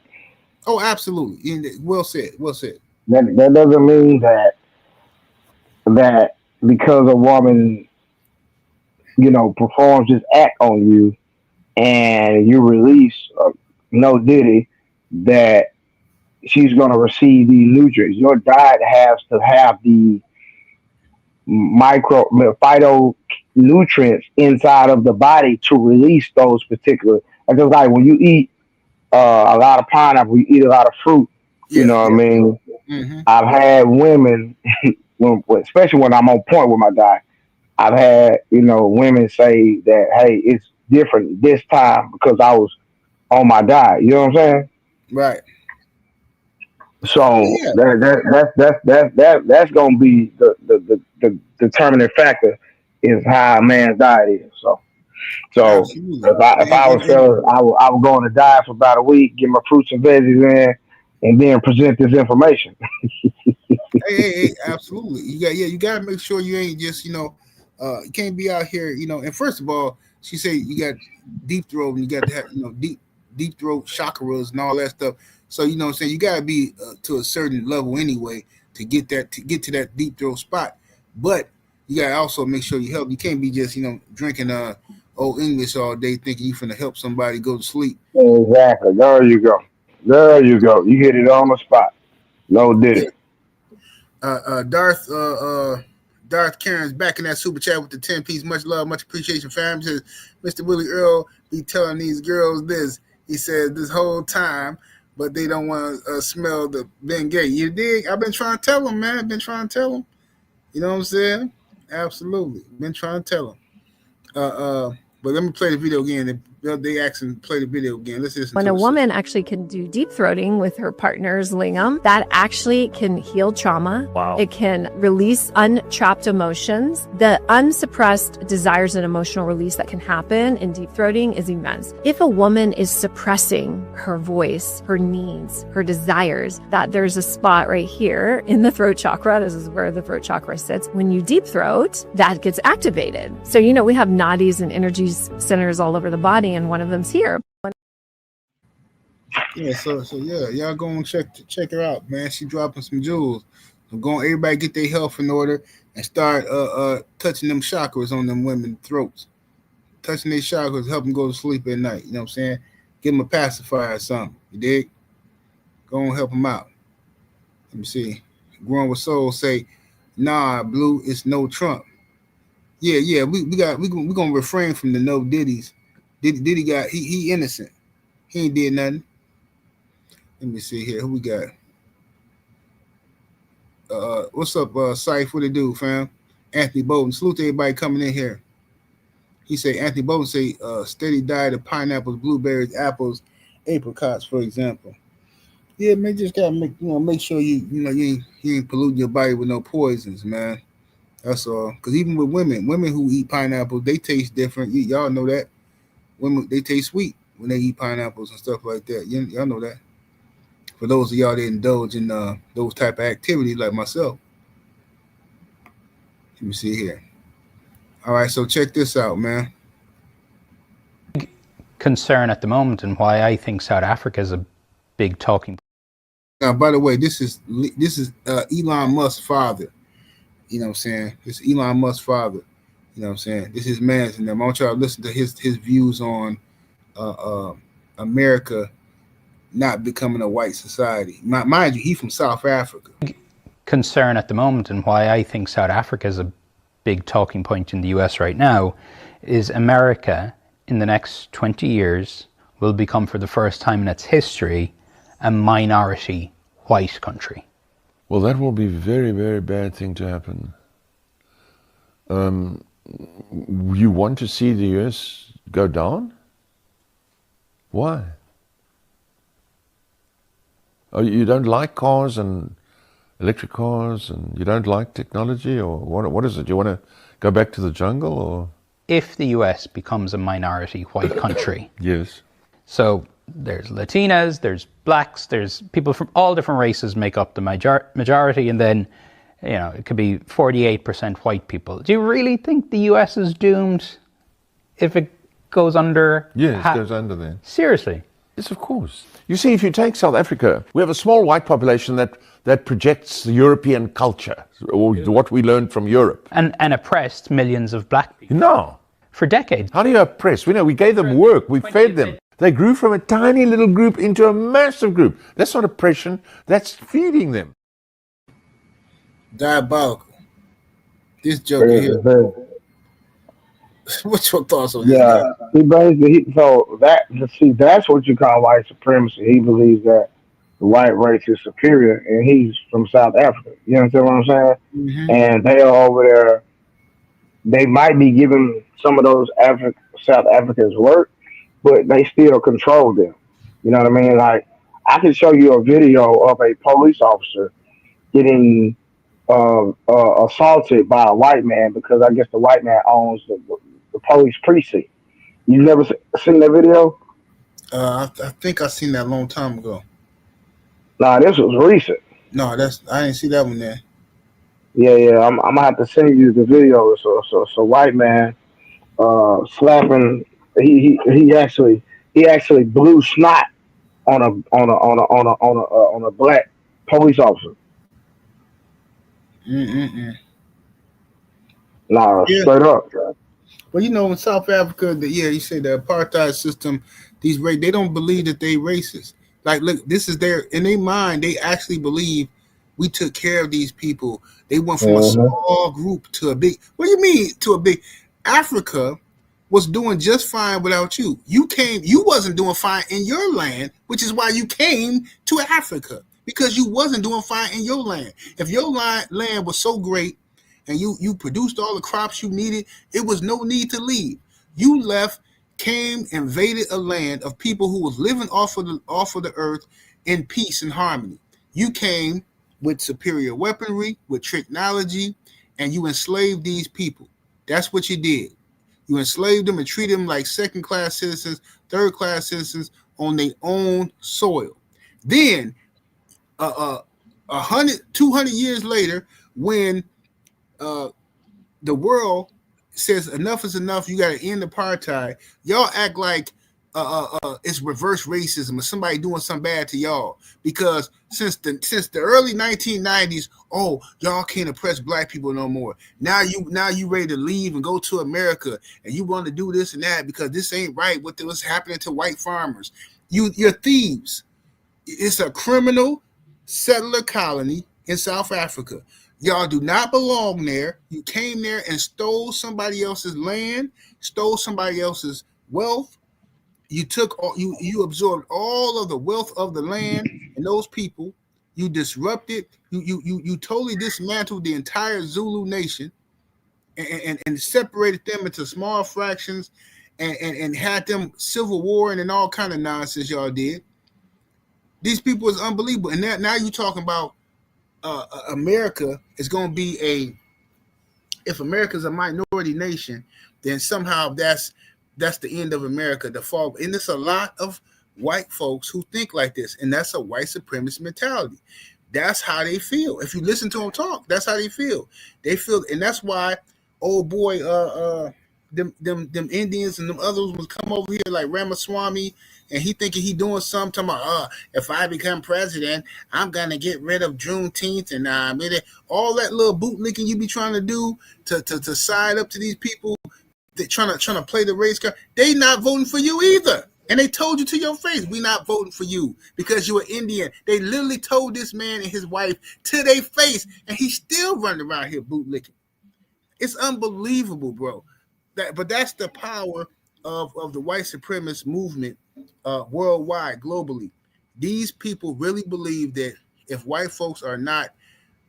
Oh, absolutely. Well said. That doesn't mean that because a woman, performs this act on you and you release no diddy, that she's going to receive these nutrients. Your diet has to have the phytonutrients inside of the body to release those particular. It's just like when you eat a lot of pineapple, you eat a lot of fruit. You know what I mean? Mm-hmm. I've had women, especially when I'm on point with my diet, I've had women say that, hey, it's different this time because I was on my diet. You know what I'm saying? Right. So that's gonna be the determining factor is how a man's diet is. So Absolutely. if I was fellas, I would go on a diet for about a week, get my fruits and veggies in, and then present this information. hey, absolutely. You gotta make sure you ain't just you can't be out here And first of all, she said you got deep throat and you got to have deep throat chakras and all that stuff. So what I'm saying, you gotta be to a certain level anyway to get to that deep throat spot. But you gotta also make sure you help. You can't be just drinking old English all day thinking you finna help somebody go to sleep. Exactly. There you go. You hit it on the spot. No did it. Darth Darth Karen's back in that super chat with the 10-piece. Much love, much appreciation, fam. Says Mr. Willie Earl be telling these girls this. He said this whole time, but they don't want to smell the Ben Gay. You dig? I've been trying to tell them, man. I've been trying to tell them. You know what I'm saying? Absolutely. Been trying to tell them. But let me play the video again. They actually play the video again. Let's listen. When a woman actually can do deep throating with her partner's lingam, that actually can heal trauma. Wow. It can release untrapped emotions. The unsuppressed desires and emotional release that can happen in deep throating is immense. If a woman is suppressing her voice, her needs, her desires, that there's a spot right here in the throat chakra. This is where the throat chakra sits. When you deep throat, that gets activated. So, we have nadis and energy centers all over the body, and one of them's here. Yeah, so yeah, y'all go and check her out, man. She dropping some jewels. So everybody get their health in order and start touching them chakras on them women's throats. Touching their chakras, help them go to sleep at night. You know what I'm saying? Give them a pacifier or something. You dig? Go and help them out. Let me see. Growing with Soul say, nah, Blue, it's no Trump. Yeah, we gonna refrain from the no Diddy's. Diddy got he innocent. He ain't did nothing. Let me see here. Who we got? What's up, Syfe? What it do, fam? Anthony Bolton. Salute to everybody coming in here. He say Anthony Bolton say steady diet of pineapples, blueberries, apples, apricots, for example. Yeah, man, just gotta make sure you ain't polluting your body with no poisons, man. That's all. Because even with women who eat pineapples, they taste different. Y'all know that. Women, they taste sweet when they eat pineapples and stuff like that. Y'all know that. For those of y'all that indulge in those type of activities like myself. Let me see here. All right, so check this out, man. Concern at the moment, and why I think South Africa is a big talking. Now, by the way, this is Elon Musk's father. You know what I'm saying? This is Elon Musk's father. You know what I'm saying? This is man's and them. I want y'all to listen to his views on America not becoming a white society. Mind you, he's from South Africa. Concern at the moment, and why I think South Africa is a big talking point in the US right now, is America in the next 20 years will become, for the first time in its history, a minority white country. Well, that will be a very, very bad thing to happen. You want to see the US go down? Why? Oh, you don't like cars and electric cars, and you don't like technology, or what is it? You want to go back to the jungle, or? If the US becomes a minority white country. Yes. So there's Latinas, there's blacks, there's people from all different races make up the majority, and then, it could be 48% white people. Do you really think the US is doomed if it goes under? Yes, it goes under then. Seriously? Yes, of course. You see, if you take South Africa, we have a small white population that projects the European culture, or what we learned from Europe. And oppressed millions of black people. No. For decades. How do you oppress? We gave them work, we fed them. They grew from a tiny little group into a massive group. That's not oppression, that's feeding them. Diabolical. This joke here. What's your thoughts on this? Yeah, that's what you call white supremacy. He believes that the white race is superior, and he's from South Africa. You understand what I'm saying? Mm-hmm. And they are over there. They might be giving some of those South Africans work, but they still control them. You know what I mean? Like, I can show you a video of a police officer getting assaulted by a white man because I guess the white man owns the police precinct. You never seen that video? I think I seen that a long time ago. Nah, this was recent. No, I didn't see that one there. Yeah. I'm gonna have to send you the video. So white man slapping. He actually blew snot on a black police officer. Nah, yeah. Straight up. Well, in South Africa, you say the apartheid system, they don't believe that they racist. Like, look, this is in their mind, they actually believe We took care of these people. They went from a small group to a big. What do you mean to a big? Africa was doing just fine without you. You wasn't doing fine in your land, which is why you came to Africa, because you wasn't doing fine in your land. If your land was so great and you produced all the crops you needed, it was no need to leave. You left, came, invaded a land of people who was living off of the earth in peace and harmony. You came with superior weaponry, with technology, and you enslaved these people. That's what you did. You enslaved them and treated them like second-class citizens, third-class citizens on their own soil. Then, 200 years later, when the world says enough is enough, you got to end apartheid, y'all act like it's reverse racism or somebody doing something bad to y'all, because since the early 1990s, oh, y'all can't oppress black people no more. Now you ready to leave and go to America, and you want to do this and that because this ain't right. What's happening to white farmers? You're thieves. It's a criminal settler colony in South Africa. Y'all do not belong there. You came there and stole somebody else's land, stole somebody else's wealth. You absorbed all of the wealth of the land and those people. You disrupted. You totally dismantled the entire Zulu nation and separated them into small fractions and had them civil war and all kind of nonsense y'all did. These people is unbelievable. And now you're talking about America is going to be if America's a minority nation, then somehow that's the end of America, the fall. And there's a lot of white folks who think like this, and that's a white supremacist mentality. That's how they feel. If you listen to them talk, that's how they feel. They feel, and that's why old boy, them Indians and them others would come over here like Ramaswamy, and he thinking he doing something. Talking about, if I become president, I'm gonna get rid of Juneteenth and all that little bootlicking you be trying to do to side up to these people. They trying to play the race card. They not voting for you either. And they told you to your face, we not voting for you because you're Indian. They literally told this man and his wife to their face, and he's still running around here bootlicking. It's unbelievable, bro. But that's the power of the white supremacist movement worldwide, globally. These people really believe that if white folks are not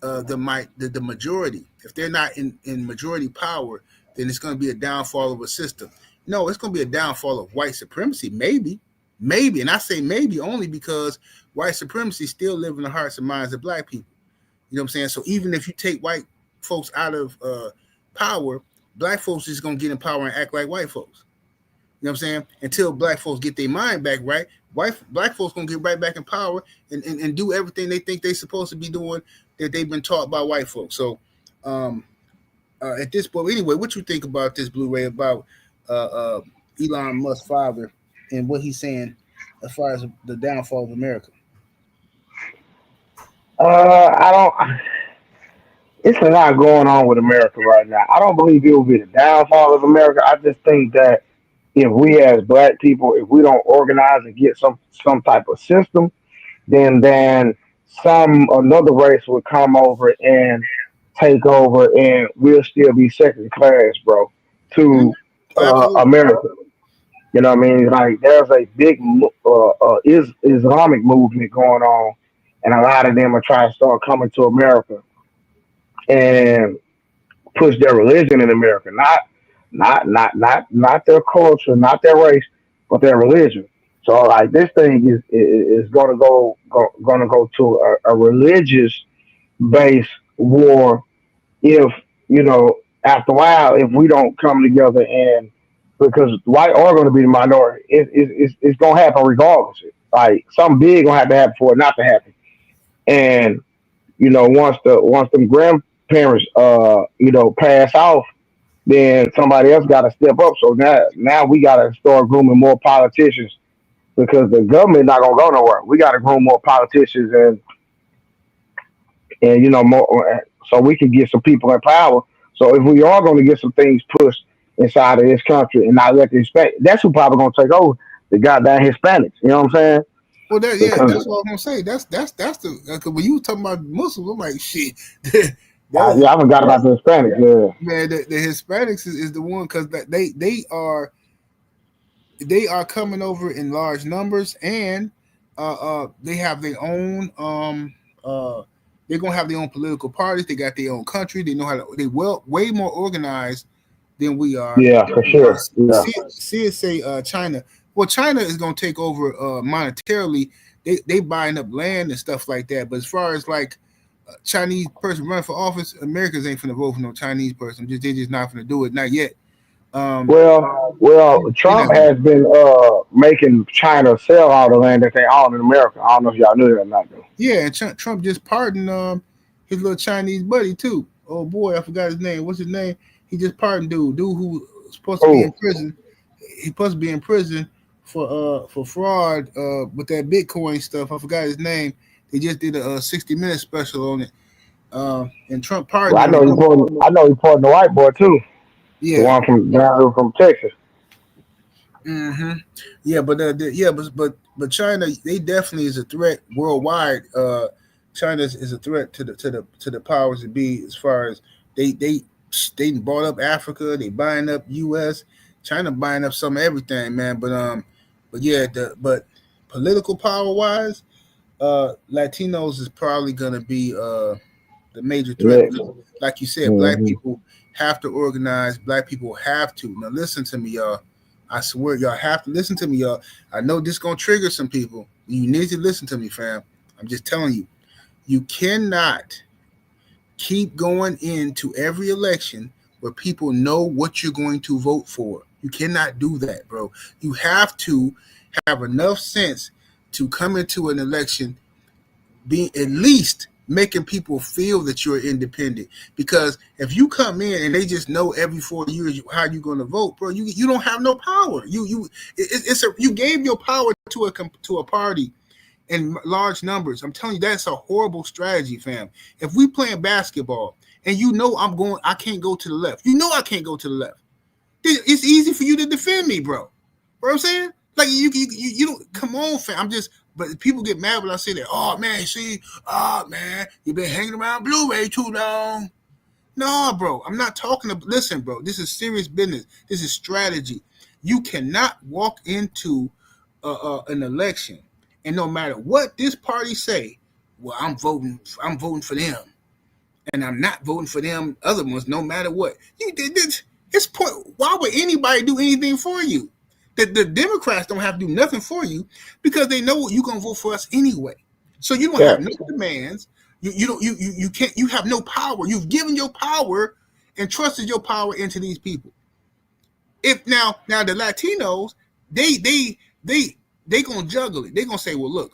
the majority, if they're not in majority power, then it's going to be a downfall of a system. No, it's going to be a downfall of white supremacy, maybe. And I say maybe only because white supremacy still lives in the hearts and minds of black people. You know what I'm saying? So even if you take white folks out of power, black folks is going to get in power and act like white folks. You know what I'm saying? Until black folks get their mind back right, black folks going to get right back in power and do everything they think they're supposed to be doing that they've been taught by white folks. So, at this point, anyway, what you think about this, Blu-ray, about Elon Musk's father and what he's saying as far as the downfall of America? I don't. It's a lot going on with America right now. I don't believe it will be the downfall of America. I just think that if we as black people, if we don't organize and get some type of system, then another race will come over and take over, and we'll still be second class, bro, to America. You know what I mean? Like there's a big Islamic movement going on, and a lot of them are trying to start coming to America and push their religion in America, not their culture, not their race, but their religion. So like this thing is gonna go to a religious based war if after a while, if we don't come together, and because white are going to be the minority, it's going to happen regardless. Like something big going to have to happen for it not to happen. And once them grandparents pass off, then somebody else got to step up. So now we got to start grooming more politicians, because the government not going to go nowhere. We got to groom more politicians and more, so we can get some people in power. So if we are going to get some things pushed inside of this country and not let the Hispanics, that's who probably going to take over, the goddamn Hispanics. You know what I'm saying? Well, that's Because what I'm gonna say. That's the when you were talking about Muslims, I'm like shit. I forgot about the Hispanics. Yeah, Man, the Hispanics is the one because they are coming over in large numbers, and they have their own they're gonna have their own political parties. They got their own country. They know how to. They way more organized than we are. yeah, for sure. Yeah, See it say China. Well, China is gonna take over monetarily. They buying up land and stuff like that. But as far as like Chinese person running for office, Americans ain't finna vote for no Chinese person. They're just not finna do it. Not yet. Well, Trump has been making China sell all the land that they own in America. I don't know if y'all knew that or not, though. Yeah, and Trump just pardoned his little Chinese buddy too. Oh boy, I forgot his name. What's his name? He just pardoned dude who was supposed to be in prison. He's supposed to be in prison for fraud with that Bitcoin stuff. I forgot his name. They just did a 60-minute special on it. And Trump pardoned Well, I know he pardoned the white boy too. Yeah, the one from Texas. Mm-hmm. Yeah, but China, they definitely is a threat worldwide. China is a threat to the powers that be, as far as they bought up Africa, they buying up U.S. China buying up some of everything, man. But political power wise, Latinos is probably gonna be the major threat. Yeah. Like you said, Black people have to organize. Black people have to. Now listen to me, y'all. I swear, y'all have to listen to me, y'all. I know this gonna trigger some people. You need to listen to me, fam. I'm just telling you. You cannot keep going into every election where people know what you're going to vote for. You cannot do that, bro. You have to have enough sense to come into an election being at least making people feel that you're independent. Because if you come in and they just know every 4 years how you're going to vote, bro, you don't have no power. You gave your power to a party in large numbers. I'm telling you, that's a horrible strategy, fam. If we playing basketball and I can't go to the left. You know I can't go to the left. It's easy for you to defend me, bro. You know what I'm saying? Like you don't come on, fam. But people get mad when I say that. Oh man, you've been hanging around Blu-ray too long. No, bro, I'm not talking about. Listen, bro, this is serious business. This is strategy. You cannot walk into an election and no matter what this party say, well, I'm voting for them, and I'm not voting for them other ones. No matter what, you did this. It's point. Why would anybody do anything for you? The Democrats don't have to do nothing for you because they know you're gonna vote for us anyway. So you don't have no demands. You can't. You have no power. You've given your power and trusted your power into these people. If now the Latinos, they gonna juggle it. They gonna say, well, look,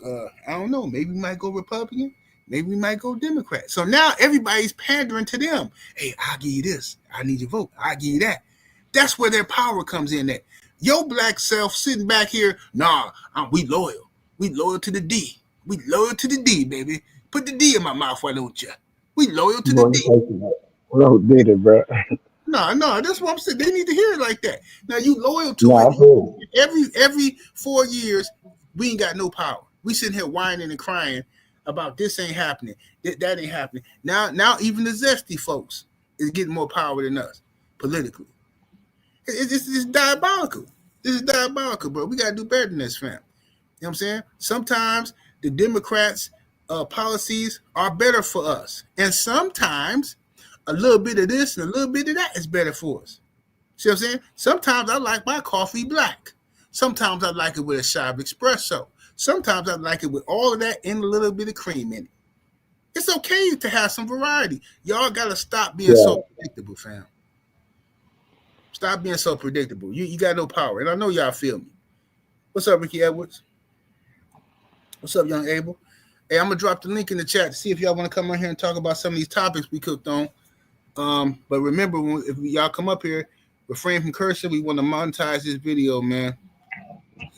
I don't know. Maybe we might go Republican. Maybe we might go Democrat. So now everybody's pandering to them. Hey, I'll give you this. I need your vote. I'll give you that. That's where their power comes in at. Your black self sitting back here, we loyal. We loyal to the D. We loyal to the D, baby. Put the D in my mouth, why don't you? We loyal to the D. Well, did it, bro. No, that's what I'm saying. They need to hear it like that. Now you loyal to it. Every 4 years, we ain't got no power. We sitting here whining and crying about this ain't happening, that ain't happening. Now even the zesty folks is getting more power than us politically. It's diabolical. This is diabolical, bro. We gotta do better than this, fam. You know what I'm saying? Sometimes the Democrats' policies are better for us, and sometimes a little bit of this and a little bit of that is better for us. See what I'm saying? Sometimes I like my coffee black. Sometimes I like it with a shot of espresso. Sometimes I like it with all of that and a little bit of cream in it. It's okay to have some variety. Y'all gotta stop being so predictable, fam. Stop being so predictable. You got no power. And I know y'all feel me. What's up, Ricky Edwards? What's up, young Abel? Hey, I'm going to drop the link in the chat to see if y'all want to come on here and talk about some of these topics we cooked on. But remember, if y'all come up here, refrain from cursing. We want to monetize this video, man.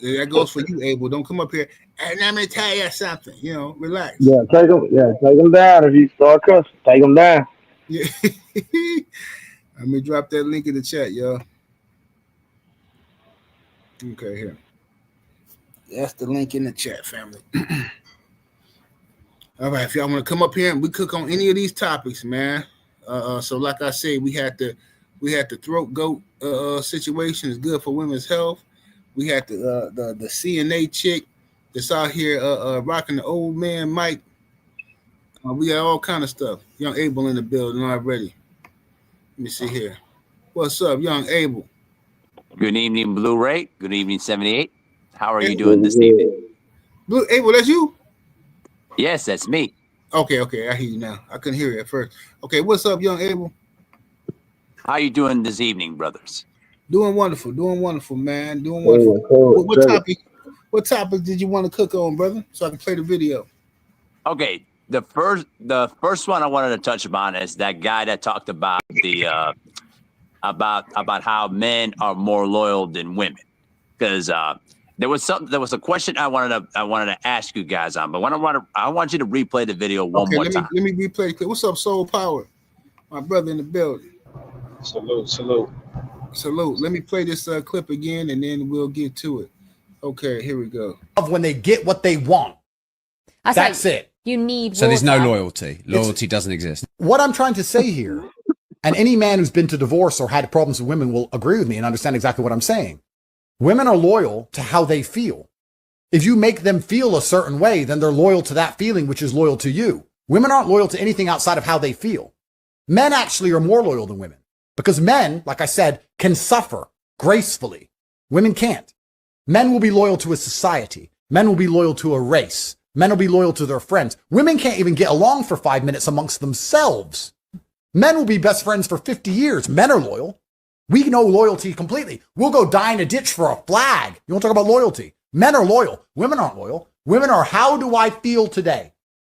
That goes for you, Abel. Don't come up here. And I'm going to tell you something. Relax. Yeah, take them down. If you start cussing, take them down. Yeah. Let me drop that link in the chat, y'all. Okay, here. That's the link in the chat, family. All right, if y'all want to come up here and we cook on any of these topics, man. So like I say, we had the throat goat situation is good for women's health. We had the CNA chick that's out here rocking the old man mic. We got all kind of stuff. Young Abel in the building already. Let me see here. What's up, Young Abel? Good evening, Blu-ray. Good evening, 78. How are you doing this evening? Blue Abel, that's you? Yes, that's me. Okay, I hear you now. I couldn't hear you at first. Okay, what's up, Young Abel? How you doing this evening, brothers? Doing wonderful, man. Doing wonderful. What topic did you want to cook on, brother? So I can play the video. Okay, the first one I wanted to touch upon is that guy that talked about the about how men are more loyal than women, because there was a question I wanted to ask you guys on, but I want you to replay the video one more time. Let me replay the clip. What's up, Soul Power? My brother in the building. Salute. Let me play this clip again, and then we'll get to it. Okay, here we go. When they get what they want. That's it. You need. So there's no loyalty. Loyalty doesn't exist. What I'm trying to say here, and any man who's been to divorce or had problems with women will agree with me and understand exactly what I'm saying. Women are loyal to how they feel. If you make them feel a certain way, then they're loyal to that feeling, which is loyal to you. Women aren't loyal to anything outside of how they feel. Men actually are more loyal than women because men, like I said, can suffer gracefully. Women can't. Men will be loyal to a society. Men will be loyal to a race. Men will be loyal to their friends. Women can't even get along for 5 minutes amongst themselves. Men will be best friends for 50 years. Men are loyal. We know loyalty completely. We'll go die in a ditch for a flag. You want to talk about loyalty? Men are loyal. Women aren't loyal. Women are, how do I feel today?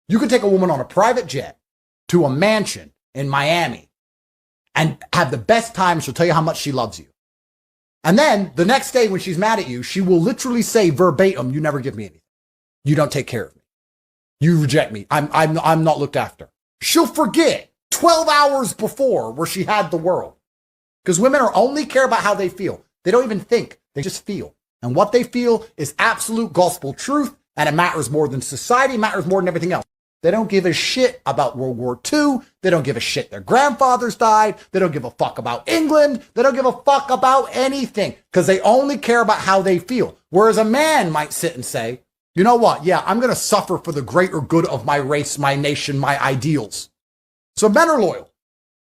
You can take a woman on a private jet to a mansion in Miami and have the best time. She'll tell you how much she loves you. And then the next day when she's mad at you, she will literally say verbatim, you never give me anything. You don't take care of me. You reject me. I'm not looked after. She'll forget 12 hours before where she had the world. Because women are only care about how they feel. They don't even think. They just feel. And what they feel is absolute gospel truth. And it matters more than society, matters more than everything else. They don't give a shit about World War II. They don't give a shit their grandfathers died. They don't give a fuck about England. They don't give a fuck about anything because they only care about how they feel. Whereas a man might sit and say, you know what? Yeah, I'm going to suffer for the greater good of my race, my nation, my ideals. So men are loyal.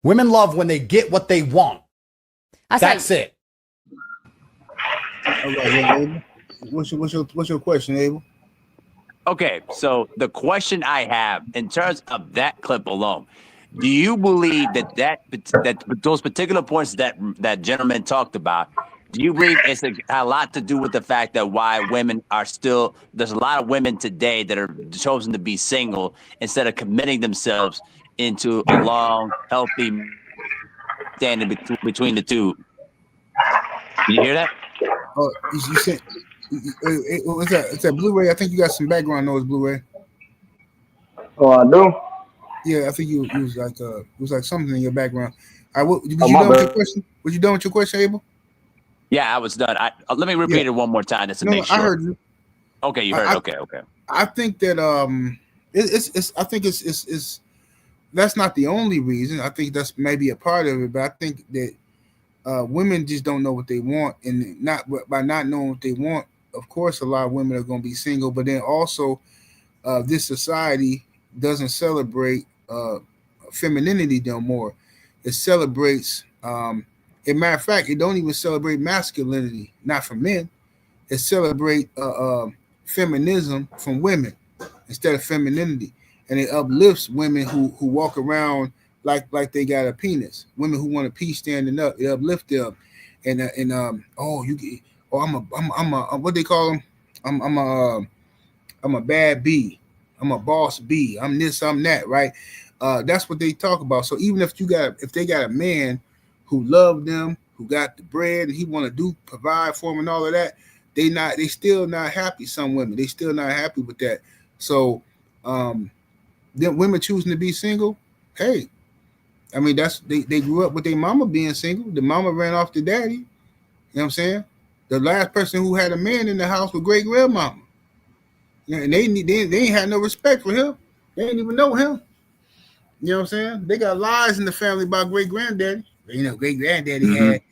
Women love when they get what they want. That's it. All right, Abel. What's your question, Abel? Okay, so the question I have in terms of that clip alone, do you believe that those particular points that gentleman talked about, do you believe it's a lot to do with the fact that why women are still, there's a lot of women today that are chosen to be single instead of committing themselves into a long, healthy standing between the two? Did you hear that? Oh, you said, what's that? It's that Blu-ray. I think you got some background noise, Blu-ray. Oh, I do? Yeah, I think you was like it was like something in your background. Was you done with your question? Was you done with your question, Abel? Yeah, I was done. Let me repeat it one more time just to make sure. I heard you. Okay, you heard. Okay. I think that it's that's not the only reason. I think that's maybe a part of it, but I think that women just don't know what they want, and by not knowing what they want, of course, a lot of women are going to be single. But then also, this society doesn't celebrate femininity no more. It celebrates. As a matter of fact, it don't even celebrate masculinity, not for men. It celebrates feminism from women instead of femininity, and it uplifts women who walk around like they got a penis. Women who want to pee standing up, it uplift them, and I'm a what they call them? I'm a bad bee. I'm a boss bee. I'm this. I'm that. Right? That's what they talk about. So even if they got a man who love them, who got the bread, and he want to provide for them and all of that, they still not happy. Some women, they still not happy with that. So, then women choosing to be single, hey, I mean, they grew up with their mama being single. The mama ran off the daddy. You know what I'm saying? The last person who had a man in the house was great grandmama. And they ain't had no respect for him. They didn't even know him. You know what I'm saying? They got lies in the family about great granddaddy. You know, great granddaddy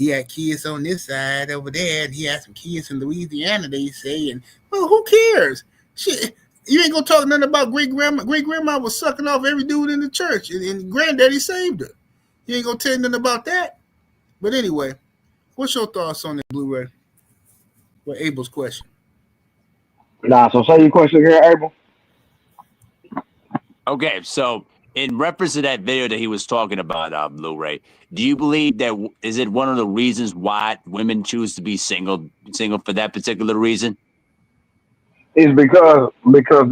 had kids on this side over there, and he had some kids in Louisiana, they say. And well, who cares? Shit, you ain't gonna talk nothing about great grandma. Great grandma was sucking off every dude in the church, and granddaddy saved her. You ain't gonna tell nothing about that. But anyway, what's your thoughts on the Blu-ray? What Abel's question? Nah, so say your question here, Abel. Okay, so in reference to that video that he was talking about, Blu-ray, do you believe that is it one of the reasons why women choose to be single for that particular reason? It's because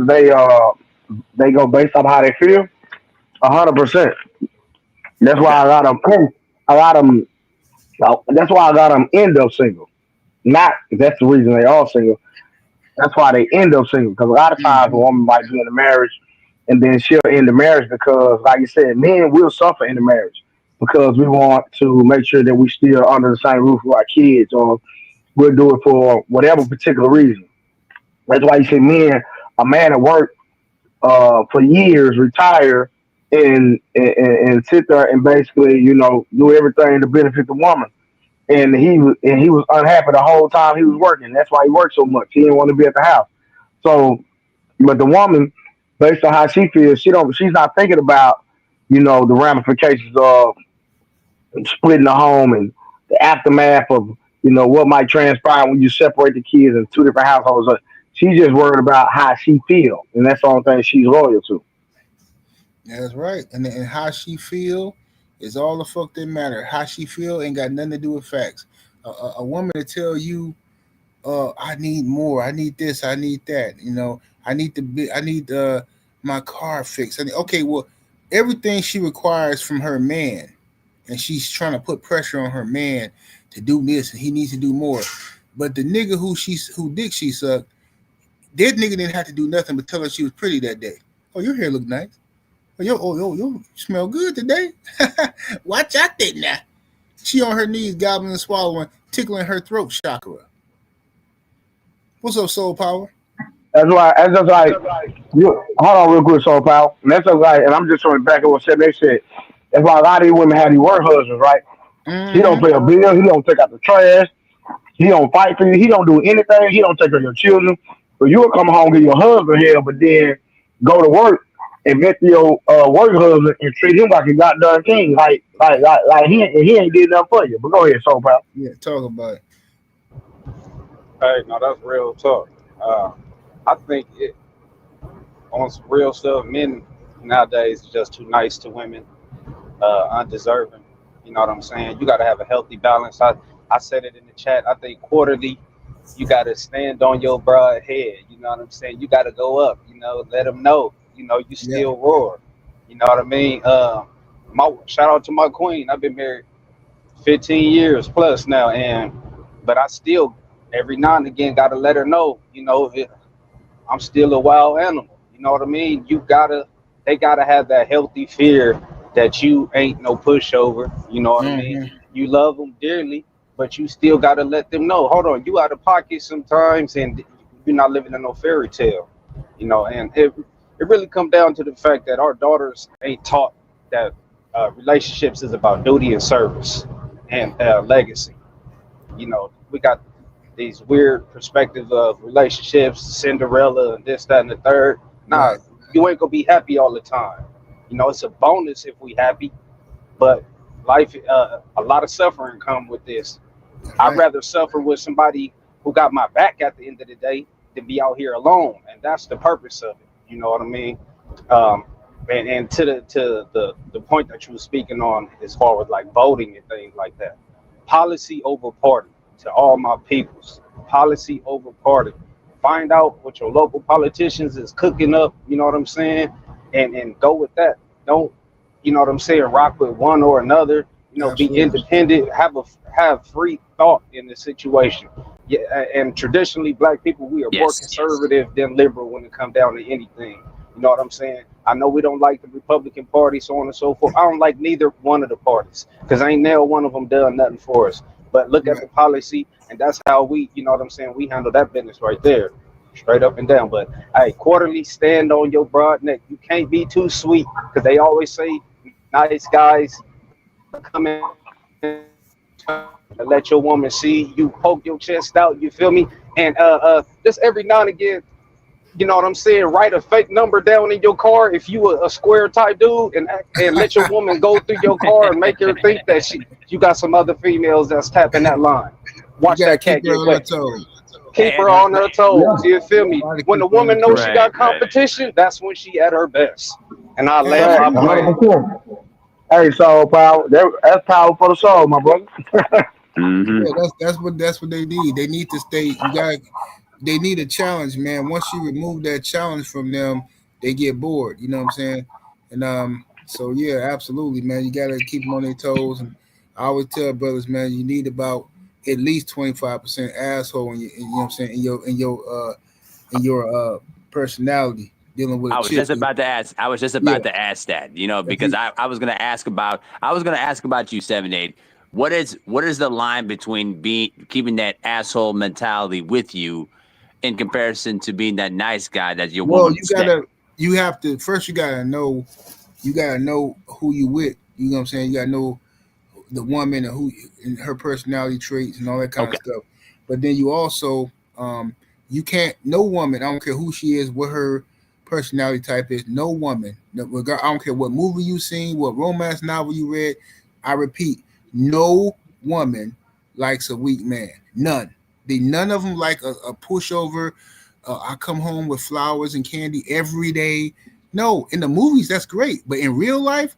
they go based on how they feel. 100%. That's why I got them. That's why I got them end up single. Not that's the reason they all single. That's why they end up single. Because a lot of times a woman might be in a marriage and then she'll end the marriage because, like you said, men will suffer in the marriage because we want to make sure that we still under the same roof with our kids, or we'll do it for whatever particular reason. That's why you see a man at work for years, retire and sit there and basically, do everything to benefit the woman. And he was unhappy the whole time he was working. That's why he worked so much. He didn't want to be at the house. So, but the woman, based on how she feels, she's not thinking about, the ramifications of splitting the home and the aftermath of, what might transpire when you separate the kids in two different households. She's just worried about how she feels, and that's the only thing she's loyal to. That's right. And how she feel is all the fuck that matter. How she feel ain't got nothing to do with facts. A woman to tell you, I need more, I need this, I need that. I need my car fixed. Okay, well, everything she requires from her man, and she's trying to put pressure on her man to do this, and he needs to do more. But the nigga who dick she sucked, that nigga didn't have to do nothing but tell her she was pretty that day. Oh, your hair look nice. Oh, you smell good today. Watch out there now. She on her knees, gobbling and swallowing, tickling her throat chakra. What's up, Soul Power? That's just like hold on real quick, Soul Power. And that's just like, and I'm just trying to back up what they said. That's why a lot of these women have these work husbands, right? He don't pay a bill. He don't take out the trash. He don't fight for you. He don't do anything. He don't take care of your children. So you'll come home and get your husband here, but then go to work and met your work husband and treat him like a goddamn king, like he ain't did nothing for you. But go ahead, Soul Power. Yeah, talk about it. Hey, no, that's real talk. I think on some real stuff, men nowadays are just too nice to women, undeserving. You know what I'm saying? You got to have a healthy balance. I said it in the chat. I think quarterly, you got to stand on your broad head. You know what I'm saying? You got to go up. Let them know. You still roar. You know what I mean? Shout out to my queen. I've been married 15 years plus now, but I still every now and again gotta let her know. I'm still a wild animal. You know what I mean? They gotta have that healthy fear that you ain't no pushover. You know what I mean? You love them dearly, but you still gotta let them know. Hold on, you out of pocket sometimes, and you're not living in no fairy tale. And it really come down to the fact that our daughters ain't taught that relationships is about duty and service and legacy. We got these weird perspectives of relationships, Cinderella and this, that, and the third. Nah, you ain't gonna be happy all the time. It's a bonus if we happy, but life, a lot of suffering come with this. I'd rather suffer with somebody who got my back at the end of the day than be out here alone, and that's the purpose of it. You know what I mean? And to the point that you were speaking on as far as like voting and things like that, policy over party. To all my peoples, policy over party. Find out what your local politicians is cooking up. You know what I'm saying? And go with that. Don't, rock with one or another. Absolutely. Be independent. Have free thought in the situation. Yeah, and traditionally, black people, we are more conservative than liberal when it comes down to anything. You know what I'm saying? I know we don't like the Republican Party, so on and so forth. I don't like neither one of the parties because ain't now one of them done nothing for us. But look at the policy, and that's how we, you know what I'm saying, we handle that business right there, straight up and down. But hey, quarterly, stand on your broad neck. You can't be too sweet, because they always say nice guys come in and let your woman see you poke your chest out. You feel me? And just every now and again, you know what I'm saying, write a fake number down in your car if you a square type dude, and let your woman go through your car and make her think that you got some other females that's tapping that line. Watch that cat get wet. Keep her on her toes. You feel me? When the woman knows she got competition, that's when she at her best. And I laugh my plan. Hey, soul power. That's power for the soul, my brother. Yeah, that's what they need. They need to stay. They need a challenge, man. Once you remove that challenge from them, they get bored. You know what I'm saying? And so yeah, absolutely, man. You gotta keep them on their toes. And I always tell brothers, man, you need about at least 25% asshole in you know what I'm saying, in your personality dealing with. I was just about to ask that, you know, because I was gonna ask about you, 7-8. What is the line between keeping that asshole mentality with you in comparison to being that nice guy that your woman? Well, you have to first. You gotta know who you with. You know what I'm saying? You gotta know the woman and her personality traits and all that kind of stuff. But then you also you can't. No woman. I don't care who she is, what her personality type is. No woman. I don't care what movie you seen, what romance novel you read. I repeat, no woman likes a weak man. None. None of them like a pushover. I come home with flowers and candy every day. No, in the movies that's great, but in real life,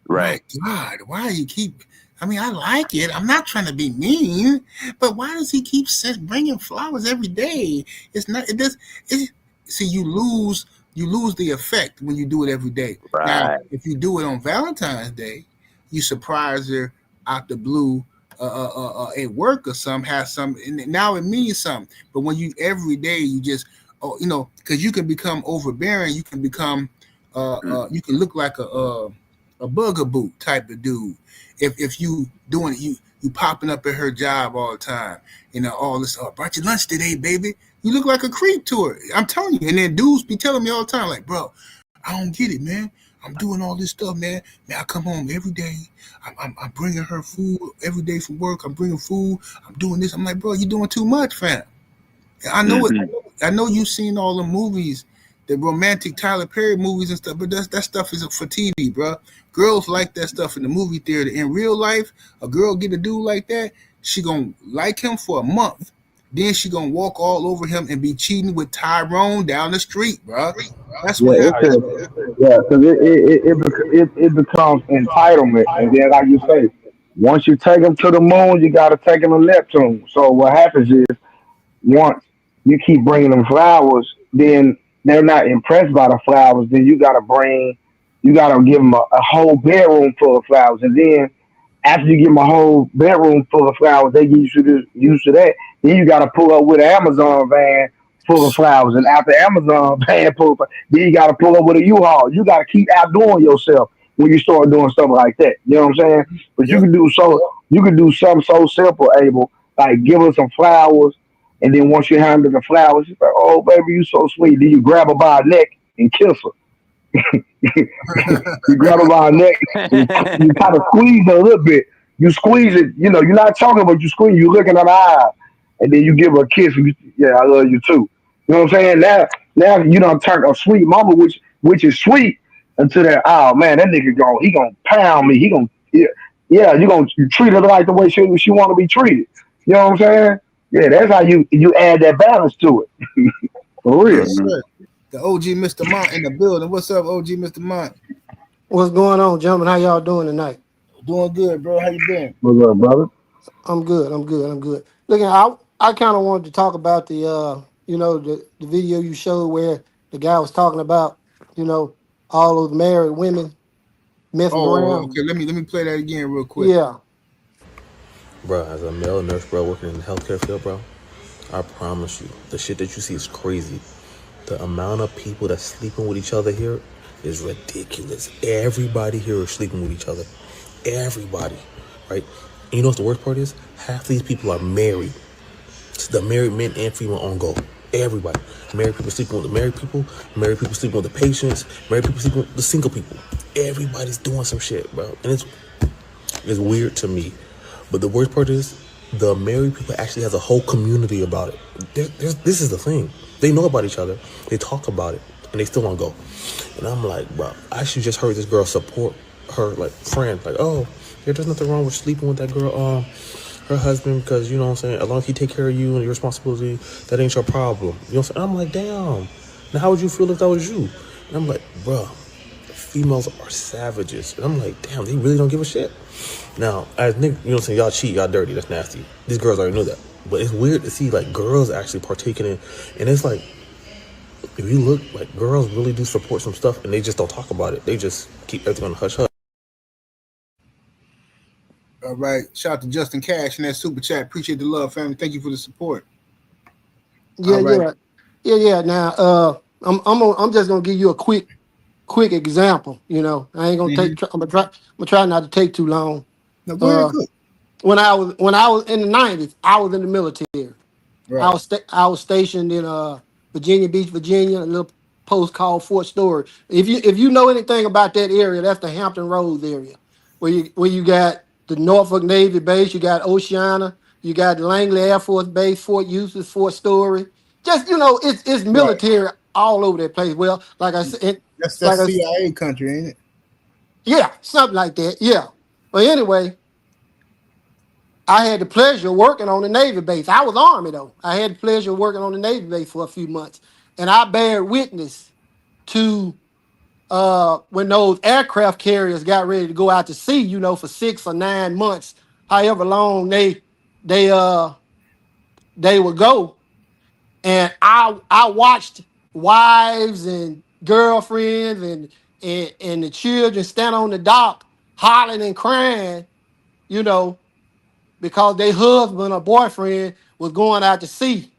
right? My God, why do you keep? I mean, I like it. I'm not trying to be mean, but why does he keep bringing flowers every day? It's not. It does. See, you lose the effect when you do it every day. Right. Now, if you do it on Valentine's Day, you surprise her out the blue. At work or something, has some, and now it means something. But when you every day, you just, because you can become overbearing, you can become, you can look like a bugaboo type of dude. If you doing it, you popping up at her job all the time, all this. Oh, brought you lunch today, baby. You look like a creep to her. I'm telling you. And then dudes be telling me all the time, like, bro, I don't get it, man. I'm doing all this stuff, man. I come home every day. I'm bringing her food every day from work. I'm bringing food. I'm doing this. I'm like, bro, you're doing too much, fam. I know it. I know you've seen all the movies, the romantic Tyler Perry movies and stuff, but that stuff is for TV, bro. Girls like that stuff in the movie theater. In real life, a girl get a dude like that, she gonna like him for a month. Then she gonna walk all over him and be cheating with Tyrone down the street, bro. That's what happens. Because it becomes entitlement, and then like you say, once you take them to the moon, you got to take them to Neptune. So what happens is, once you keep bringing them flowers, then they're not impressed by the flowers. Then you got to give them a whole bedroom full of flowers, and then after you give them a whole bedroom full of flowers, they get used to that. Then you got to pull up with an Amazon van full of flowers, and after Amazon van full of, then you got to pull up with a U-Haul. You got to keep outdoing yourself when you start doing stuff like that. You know what I'm saying? But you can do something so simple, Abel, like give her some flowers, and then once you hand her the flowers, she's like, "Oh, baby, you so sweet." Then you grab her by her neck and kiss her. You grab her by her neck, and you kind of squeeze her a little bit. You squeeze it, you're not talking, but you squeeze. You looking at her eyes, and then you give her a kiss. And I love you too. You know what I'm saying? Now you done turned a sweet mama, which is sweet, until that. Oh man, that nigga he gonna pound me. He gonna you gonna treat her like the way she want to be treated. You know what I'm saying? Yeah, that's how you add that balance to it. For real. Yes, sir. The OG Mr. Mont in the building. What's up, OG Mr. Mont? What's going on, gentlemen? How y'all doing tonight? Doing good, bro. How you been? What's up, brother? I'm good. Look, I kind of wanted to talk about the the video you showed where the guy was talking about, all of the married women messing around. Okay. Let me play that again real quick. Yeah. Bro, as a male nurse, bro, working in the healthcare field, bro, I promise you, the shit that you see is crazy. The amount of people that's sleeping with each other here is ridiculous. Everybody here is sleeping with each other. Everybody, right? And you know what the worst part is? Half of these people are married. It's the married men and female on go. Everybody. Married people sleeping with the married people sleeping with the patients, married people sleeping with the single people. Everybody's doing some shit, bro. And it's weird to me. But the worst part is the married people actually has a whole community about it. This is the thing. They know about each other. They talk about it. And they still want to go. And I'm like, bro, I actually just heard this girl support her like friend. Like, oh, yeah, there's nothing wrong with sleeping with that girl, her husband, because, you know what I'm saying, as long as he take care of you and your responsibility, that ain't your problem. You know what I'm saying? I'm like, damn. Now, how would you feel if that was you? And I'm like, bro, females are savages. And I'm like, damn, they really don't give a shit. Now, as niggas, you know what I'm saying, y'all cheat, y'all dirty, that's nasty. These girls already knew that. But it's weird to see, like, girls actually partaking in, and it's like, if you look, like, girls really do support some stuff, and they just don't talk about it. They just keep everything on the hush-hush. All right. Shout out to Justin Cash in that super chat. Appreciate the love, family. Thank you for the support. Yeah, right. yeah. Now, I'm just gonna give you a quick example. You know, I ain't gonna take. I'm gonna try not to take too long. No, go ahead. When I was in the 90s, I was in the military. Right. I was stationed in Virginia Beach, Virginia, a little post called Fort Story. If you know anything about that area, that's the Hampton Roads area, where you got the Norfolk Navy Base, you got Oceana, you got Langley Air Force Base, Fort Eustis, Fort Story. Just, you know, it's military all over that place. Well, like I said, that's like CIA country, ain't it? Yeah, something like that. Yeah. But anyway, I had the pleasure of working on the Navy base. I was Army though. I had the pleasure of working on the Navy base for a few months, and I bear witness to when those aircraft carriers got ready to go out to sea, you know, for 6 or 9 months, however long they would go. And I watched wives and girlfriends and the children stand on the dock hollering and crying, you know, because their husband or boyfriend was going out to sea.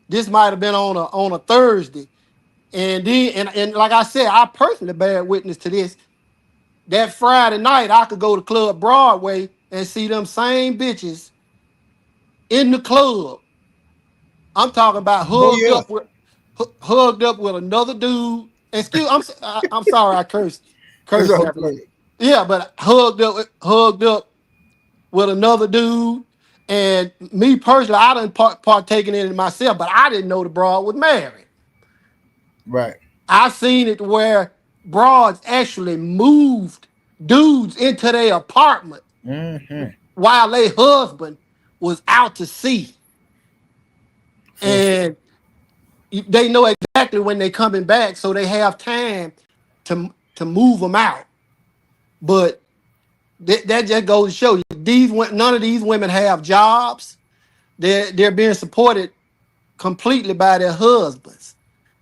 This might have been on a Thursday. And then and like I said, I personally bear witness to this. That Friday night, I could go to Club Broadway and see them same bitches in the club. I'm talking about hugged up with another dude. I'm sorry, I cursed. Yeah, but hugged up with another dude. And me personally, I didn't partaken in it myself, but I didn't know the broad was married. Right. I seen it where broads actually moved dudes into their apartment while their husband was out to sea. And they know exactly when they're coming back, so they have time to move them out. But that just goes to show you, none of these women have jobs. They're being supported completely by their husbands.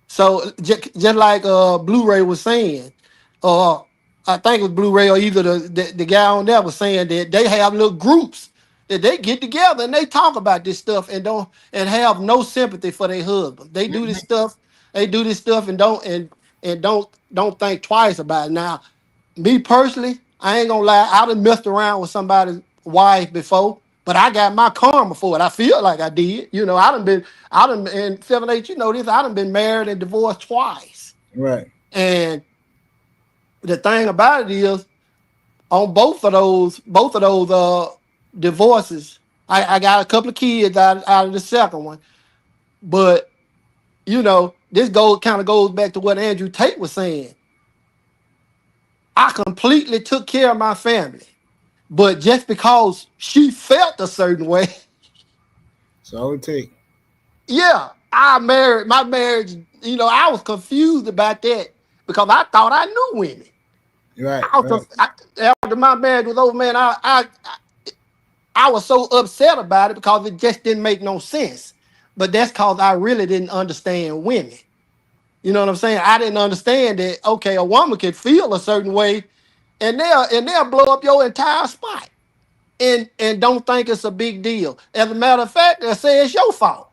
So just like Blu-ray was saying, I think it was Blu-ray or either the guy on there was saying that they have little groups that they get together and they talk about this stuff and have no sympathy for their husband. They do this stuff. They do this stuff and don't think twice about it. Now, me personally, I ain't gonna lie, I done messed around with somebody's wife before, but I got my karma for it. I feel like I did. You know, I done in 7, 8, you know this, I done been married and divorced twice. Right. And the thing about it is, on both of those divorces, I got a couple of kids out of the second one. But, you know, this kind of goes back to what Andrew Tate was saying. I completely took care of my family. But just because she felt a certain way. That's all it takes. Yeah, my marriage, you know, I was confused about that because I thought I knew women. Right. After my marriage was over, man, I was so upset about it because it just didn't make no sense. But that's because I really didn't understand women. You know what I'm saying? I didn't understand that, okay, a woman can feel a certain way and they'll blow up your entire spot and don't think it's a big deal. As a matter of fact, they'll say it's your fault.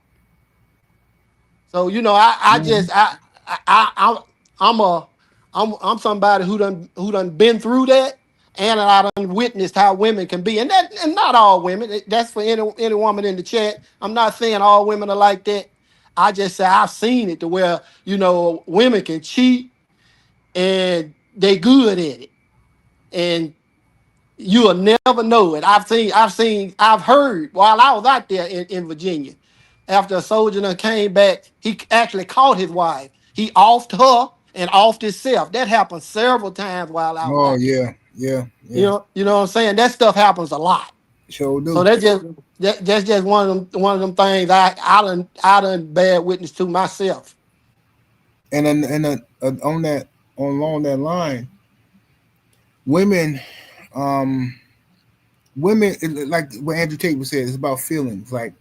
So, you know, I'm somebody who done been through that, and I done witnessed how women can be, and not all women. That's for any woman in the chat. I'm not saying all women are like that. I just say I've seen it to where, you know, women can cheat and they good at it, and you'll never know it. I've heard while I was out there in Virginia, after a soldier done came back, he actually caught his wife. He offed her and offed himself. That happened several times while I was Oh out there. yeah. You know what I'm saying? That stuff happens a lot. Sure do. So that's just one of them things I done bad witness to myself. And along that line, women, like what Andrew Tate was saying, it's about feelings. Like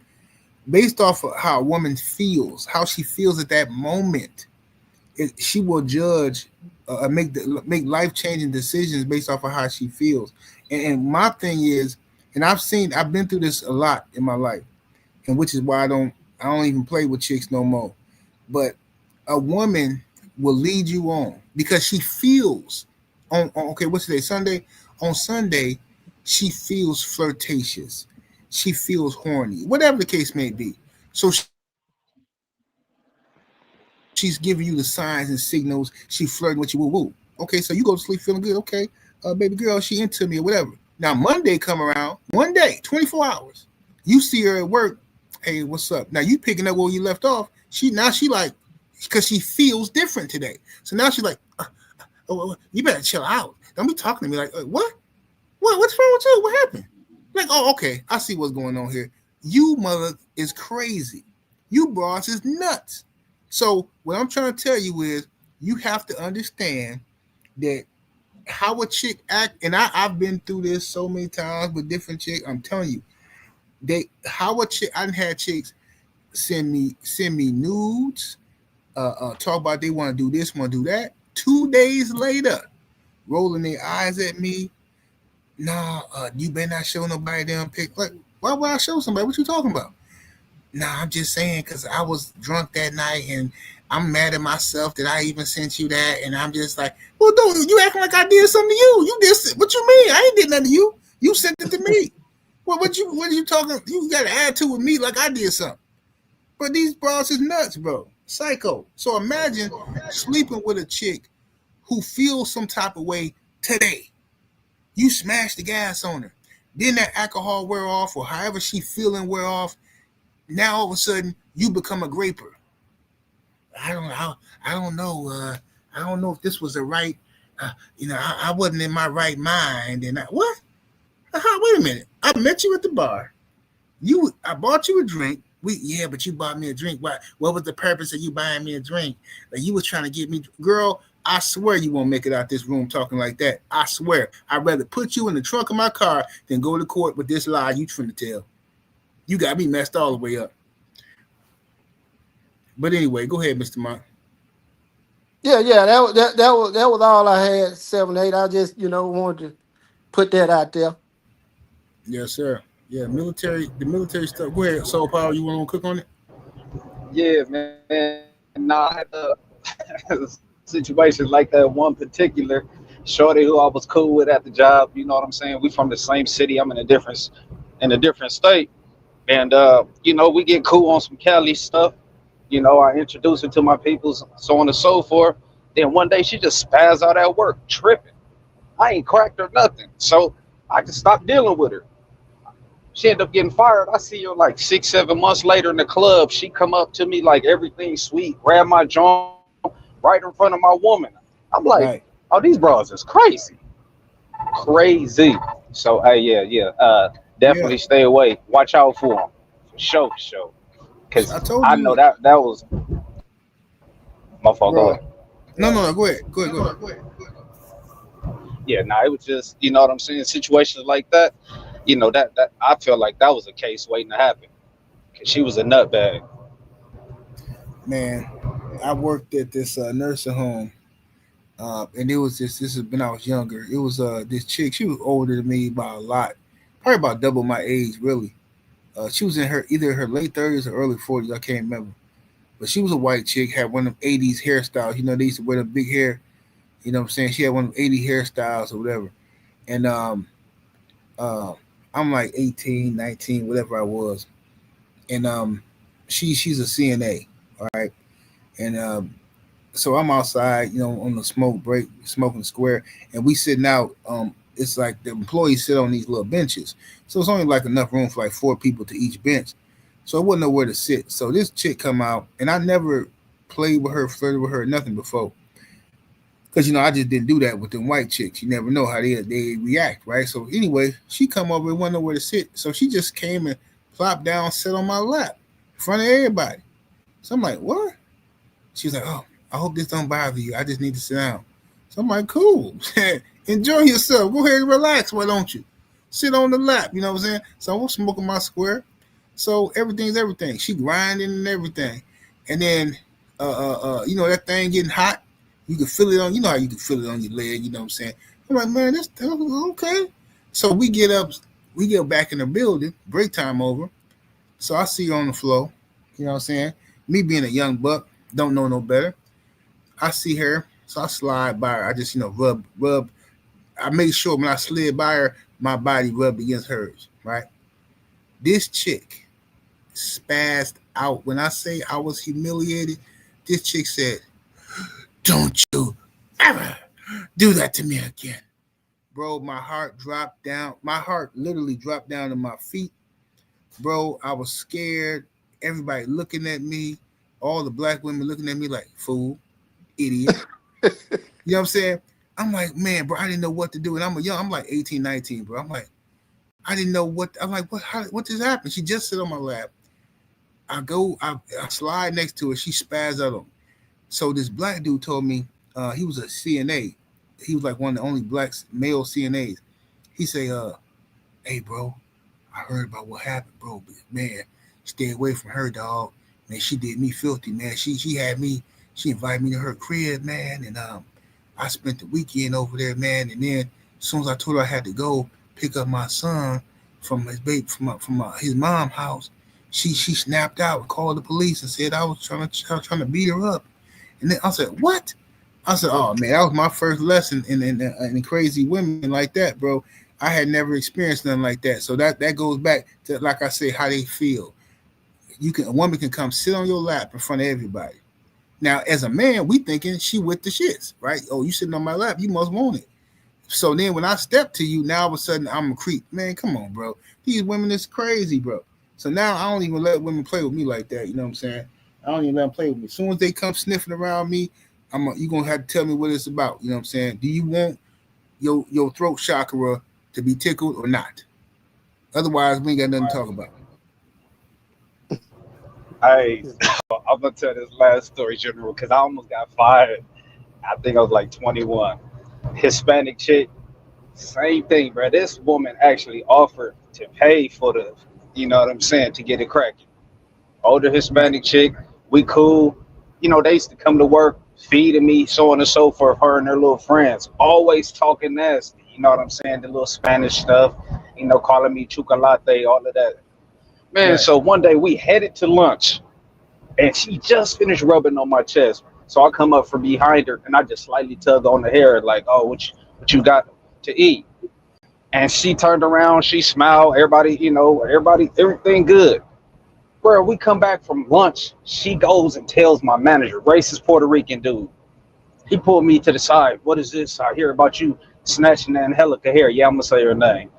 based off of how a woman feels, how she feels at that moment, she will judge, make life-changing decisions based off of how she feels. And my thing is, and I've been through this a lot in my life, and which is why I don't even play with chicks no more. But a woman will lead you on because she feels on okay, what's today? Sunday. On Sunday, she feels flirtatious. She feels horny, whatever the case may be. So she's giving you the signs and signals. She flirting with you. Woo woo. Okay, so you go to sleep feeling good. Okay, baby girl, she into me or whatever. Now Monday come around. One day, 24 hours. You see her at work. Hey, what's up? Now you picking up where you left off. She like, because she feels different today. So now she's like, you better chill out. Don't be talking to me like, what? What's wrong with you? What happened? Like, oh, okay, I see what's going on here. You mother is crazy. You boss is nuts. So what I'm trying to tell you is you have to understand that how a chick act, and I've been through this so many times with different chicks. I'm telling you, I've had chicks send me nudes, talk about they want to do this, want to do that. 2 days later, rolling their eyes at me. Nah, you better not show nobody damn pic. Like, why would I show somebody? What you talking about? Nah, I'm just saying because I was drunk that night and I'm mad at myself that I even sent you that. And I'm just like, well, don't you acting like I did something to you? You did what you mean? I ain't did nothing to you. You sent it to me. Well, what you talking? You got to add to with me like I did something. But these bras is nuts, bro. Psycho. So imagine sleeping with a chick who feels some type of way today. You smash the gas on her. Then that alcohol wear off, or however she feeling wear off. Now all of a sudden you become a graper. I don't know. I don't know if this was the right. I wasn't in my right mind. And what? Wait a minute. I met you at the bar. I bought you a drink. But you bought me a drink. What was the purpose of you buying me a drink? Like you was trying to get me, girl. I swear you won't make it out this room talking like that. I swear. I'd rather put you in the trunk of my car than go to court with this lie you trying to tell. You got me messed all the way up. But anyway, go ahead, Mr. Mont. Yeah. That was all I had. 7, 8. I just wanted to put that out there. Yes, sir. Yeah, the military stuff. Go ahead, Soul Power. You want to cook on it? Yeah, man. Nah, I had a situation like that. One particular shorty who I was cool with at the job. You know what I'm saying? We from the same city. I'm in a different state, and we get cool on some Cali stuff. I introduce her to my peoples, so on and so forth. Then one day she just spazzed out at work, tripping. I ain't cracked her nothing, so I just stopped dealing with her. She ended up getting fired. I see her like 6, 7 months later in the club. She come up to me like everything sweet, grab my jaw right in front of my woman. I'm like, right. Oh, these bras is crazy. So, definitely stay away. Watch out for them. For sure. Because I know that was my fault. Go ahead. No, go ahead. Yeah, it was just, you know what I'm saying? Situations like that. That I feel like that was a case waiting to happen because she was a nutbag. Man, I worked at this nursing home, and it was this is when I was younger. It was this chick. She was older than me by a lot, probably about double my age, really. She was in either her late 30s or early 40s. I can't remember, but she was a white chick. Had one of them 80s hairstyles. They used to wear the big hair. You know what I'm saying? She had one of them 80 hairstyles or whatever. and I'm like 18, 19, whatever I was, and she's a CNA, all right, and so I'm outside, on the smoke break, smoking square, and we sitting out. It's like the employees sit on these little benches, so it's only like enough room for like 4 people to each bench. So I wouldn't know where to sit. So this chick come out, and I never played with her, flirted with her, nothing before, because I just didn't do that with them white chicks. You never know how they react, right? So anyway, she come over and wouldn't know where to sit, so she just came and plopped down, sat on my lap in front of everybody. So I'm like, what? She's like, oh, I hope this don't bother you. I just need to sit down. So I'm like, cool. Enjoy yourself. Go ahead and relax. Why don't you? Sit on the lap. You know what I'm saying? So I'm smoking my square. So everything's everything. She grinding and everything. And then, that thing getting hot. You can feel it on, how you can feel it on your leg. You know what I'm saying? I'm like, man, that's okay. So we get back in the building. Break time over. So I see her on the floor. You know what I'm saying? Me being a young buck, don't know no better. I see her, so I slide by her. I just, rub. I made sure when I slid by her, my body rubbed against hers, right? This chick spazzed out. When I say I was humiliated, this chick said, don't you ever do that to me again. Bro, my heart dropped down. My heart literally dropped down to my feet. Bro, I was scared. Everybody looking at me. All the black women looking at me like, fool, idiot. You know what I'm saying? I'm like, man, bro, I didn't know what to do. And I'm like 18, 19, bro. I'm like, I didn't know what. I'm like, what just happened? She just sit on my lap. I slide next to her. She spazzed out on me. So this black dude told me, he was a CNA. He was like one of the only black male CNAs. He say, hey, bro, I heard about what happened, bro. But man, stay away from her, dog. Man, she did me filthy, man. She had me. She invited me to her crib, man, and I spent the weekend over there, man. And then as soon as I told her I had to go pick up my son from his his mom's house, she snapped out and called the police and said I was trying to beat her up. And then I said, what? I said, oh man, that was my first lesson in crazy women like that, bro. I had never experienced nothing like that. So that goes back to, like I say, how they feel. A woman can come sit on your lap in front of everybody. Now, as a man, we thinking she with the shits, right? Oh, you sitting on my lap, you must want it. So then when I step to you, now all of a sudden I'm a creep. Man, come on, bro. These women is crazy, bro. So now I don't even let women play with me like that. You know what I'm saying? I don't even let them play with me. As soon as they come sniffing around me, you're going to have to tell me what it's about. You know what I'm saying? Do you want your throat chakra to be tickled or not? Otherwise, we ain't got nothing to talk about. Hey, I'm gonna tell this last story, General, because I almost got fired. I think I was like 21. Hispanic chick, same thing, bro. This woman actually offered to pay for the, you know what I'm saying, to get it cracking. Older Hispanic chick, we cool. They used to come to work, feeding me, so on and so forth, her and her little friends, always talking nasty. You know what I'm saying? The little Spanish stuff, calling me chocolate, all of that. Man, right. So one day we headed to lunch, and she just finished rubbing on my chest. So I come up from behind her, and I just slightly tug on the hair, like, oh, what you got to eat? And she turned around, she smiled, everybody, everything good. Bro, we come back from lunch, she goes and tells my manager, racist Puerto Rican dude. He pulled me to the side. What is this? I hear about you snatching Angelica hair. Yeah, I'm going to say her name.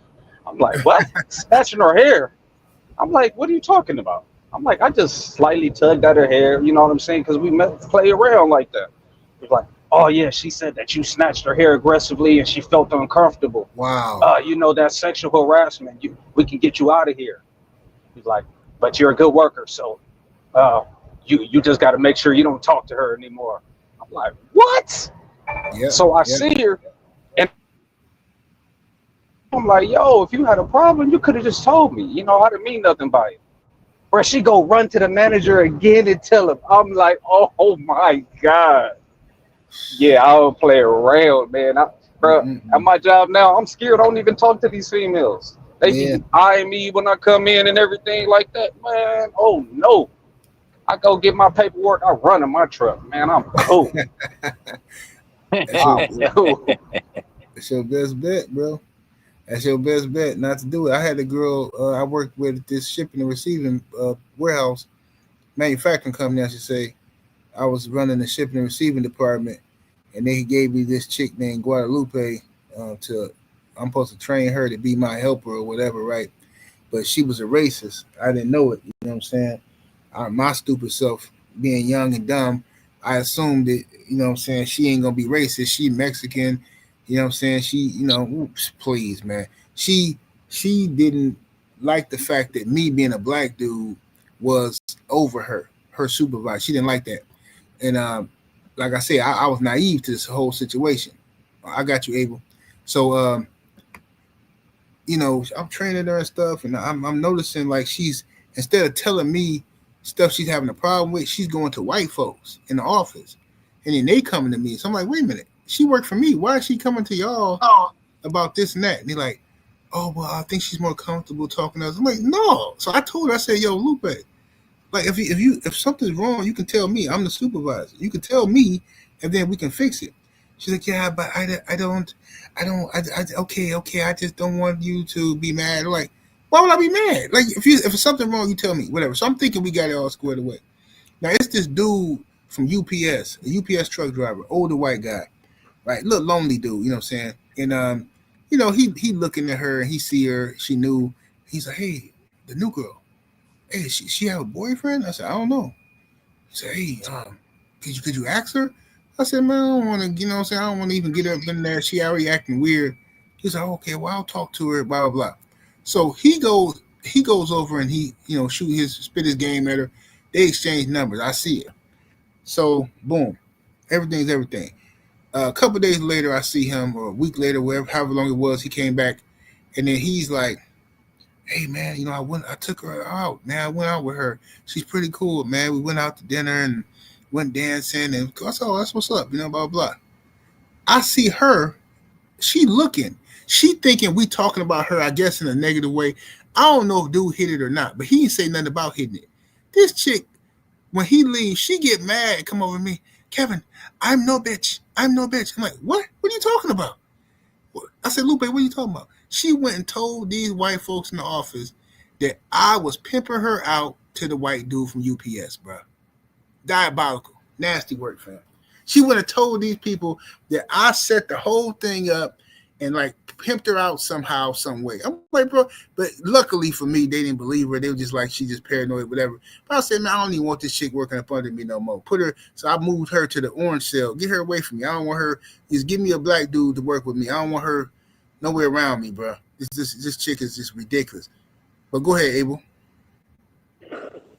I'm like, what? Snatching her hair? I'm like, what are you talking about? I'm like, I just slightly tugged at her hair, you know what I'm saying? Because we play around like that. He's like, oh, yeah, she said that you snatched her hair aggressively and she felt uncomfortable. Wow. That's sexual harassment. We can get you out of here. He's like, but you're a good worker, so you just got to make sure you don't talk to her anymore. I'm like, what? Yeah, so I see her, and I'm like, yo, if you had a problem, you could have just told me. I didn't mean nothing by it. Or she go run to the manager again and tell him. I'm like, oh my God. Yeah, I don't play around, man. At my job now, I'm scared. I don't even talk to these females. They be eyeing me when I come in and everything like that, man. Oh no. I go get my paperwork. I run in my truck, man. I'm cool. It's your best bet, bro. That's your best bet not to do it. I had a girl I worked with at this shipping and receiving warehouse, manufacturing company, I should say. I was running the shipping and receiving department, and they gave me this chick named Guadalupe to. I'm supposed to train her to be my helper or whatever, right? But she was a racist. I didn't know it. You know what I'm saying? My stupid self, being young and dumb, I assumed that, you know what I'm saying, she ain't gonna be racist. She Mexican, you know what I'm saying? She, you know, oops, please, man. She didn't like the fact that me being a black dude was over her supervisor. She didn't like that. And like I said, I was naive to this whole situation. I got you, Abel. So you know, I'm training her and stuff, and I'm noticing like she's, instead of telling me stuff she's having a problem with, she's going to white folks in the office, and then they coming to me. So I'm like, wait a minute, she worked for me. Why is she coming to y'all about this and that? And they're like, oh, well, I think she's more comfortable talking to us. I'm like, no. So I told her, I said, yo, Lupe, like if something's wrong, you can tell me. I'm the supervisor. You can tell me, and then we can fix it. She's like, yeah, but okay, I just don't want you to be mad. I'm like, why would I be mad? Like, if there's something wrong, you tell me, whatever. So I'm thinking we got it all squared away. Now it's this dude from UPS, a UPS truck driver, older white guy, right? Little lonely dude, you know what I'm saying? And you know, he looking at her, and he see her, she knew. He's like, hey, the new girl, hey, she have a boyfriend? I said, I don't know. He said, hey, could you ask her? I said, man, I don't want to, you know what I'm saying? I don't want to even get up in there. She already acting weird. He's like, okay, well, I'll talk to her, blah, blah, blah. So he goes over and he, you know, spit his game at her. They exchange numbers. I see it. So, boom. Everything's everything. A couple of days later, I see him, or a week later, however long it was, he came back. And then he's like, hey, man, you know, I took her out. Man, I went out with her. She's pretty cool, man. We went out to dinner and went dancing, and I said, oh, that's what's up, you know, blah, blah. I see her, she looking, she thinking we talking about her, I guess, in a negative way. I don't know if dude hit it or not, but he didn't say nothing about hitting it. This chick, when he leaves, she get mad and come over to me, Kevin, I'm no bitch. I'm like, what? What are you talking about? I said, Lupe, what are you talking about? She went and told these white folks in the office that I was pimping her out to the white dude from UPS, bro. Diabolical, nasty work, fam. She would have told these people that I set the whole thing up and like pimped her out somehow, some way. I'm like, bro, but luckily for me, they didn't believe her. They were just like, she just paranoid, whatever. But I said, man, I don't even want this chick working up under me no more. Put her, so I moved her to the orange cell. Get her away from me. I don't want her. Just give me a black dude to work with me. I don't want her nowhere around me, bro. This chick is just ridiculous. But go ahead, Abel.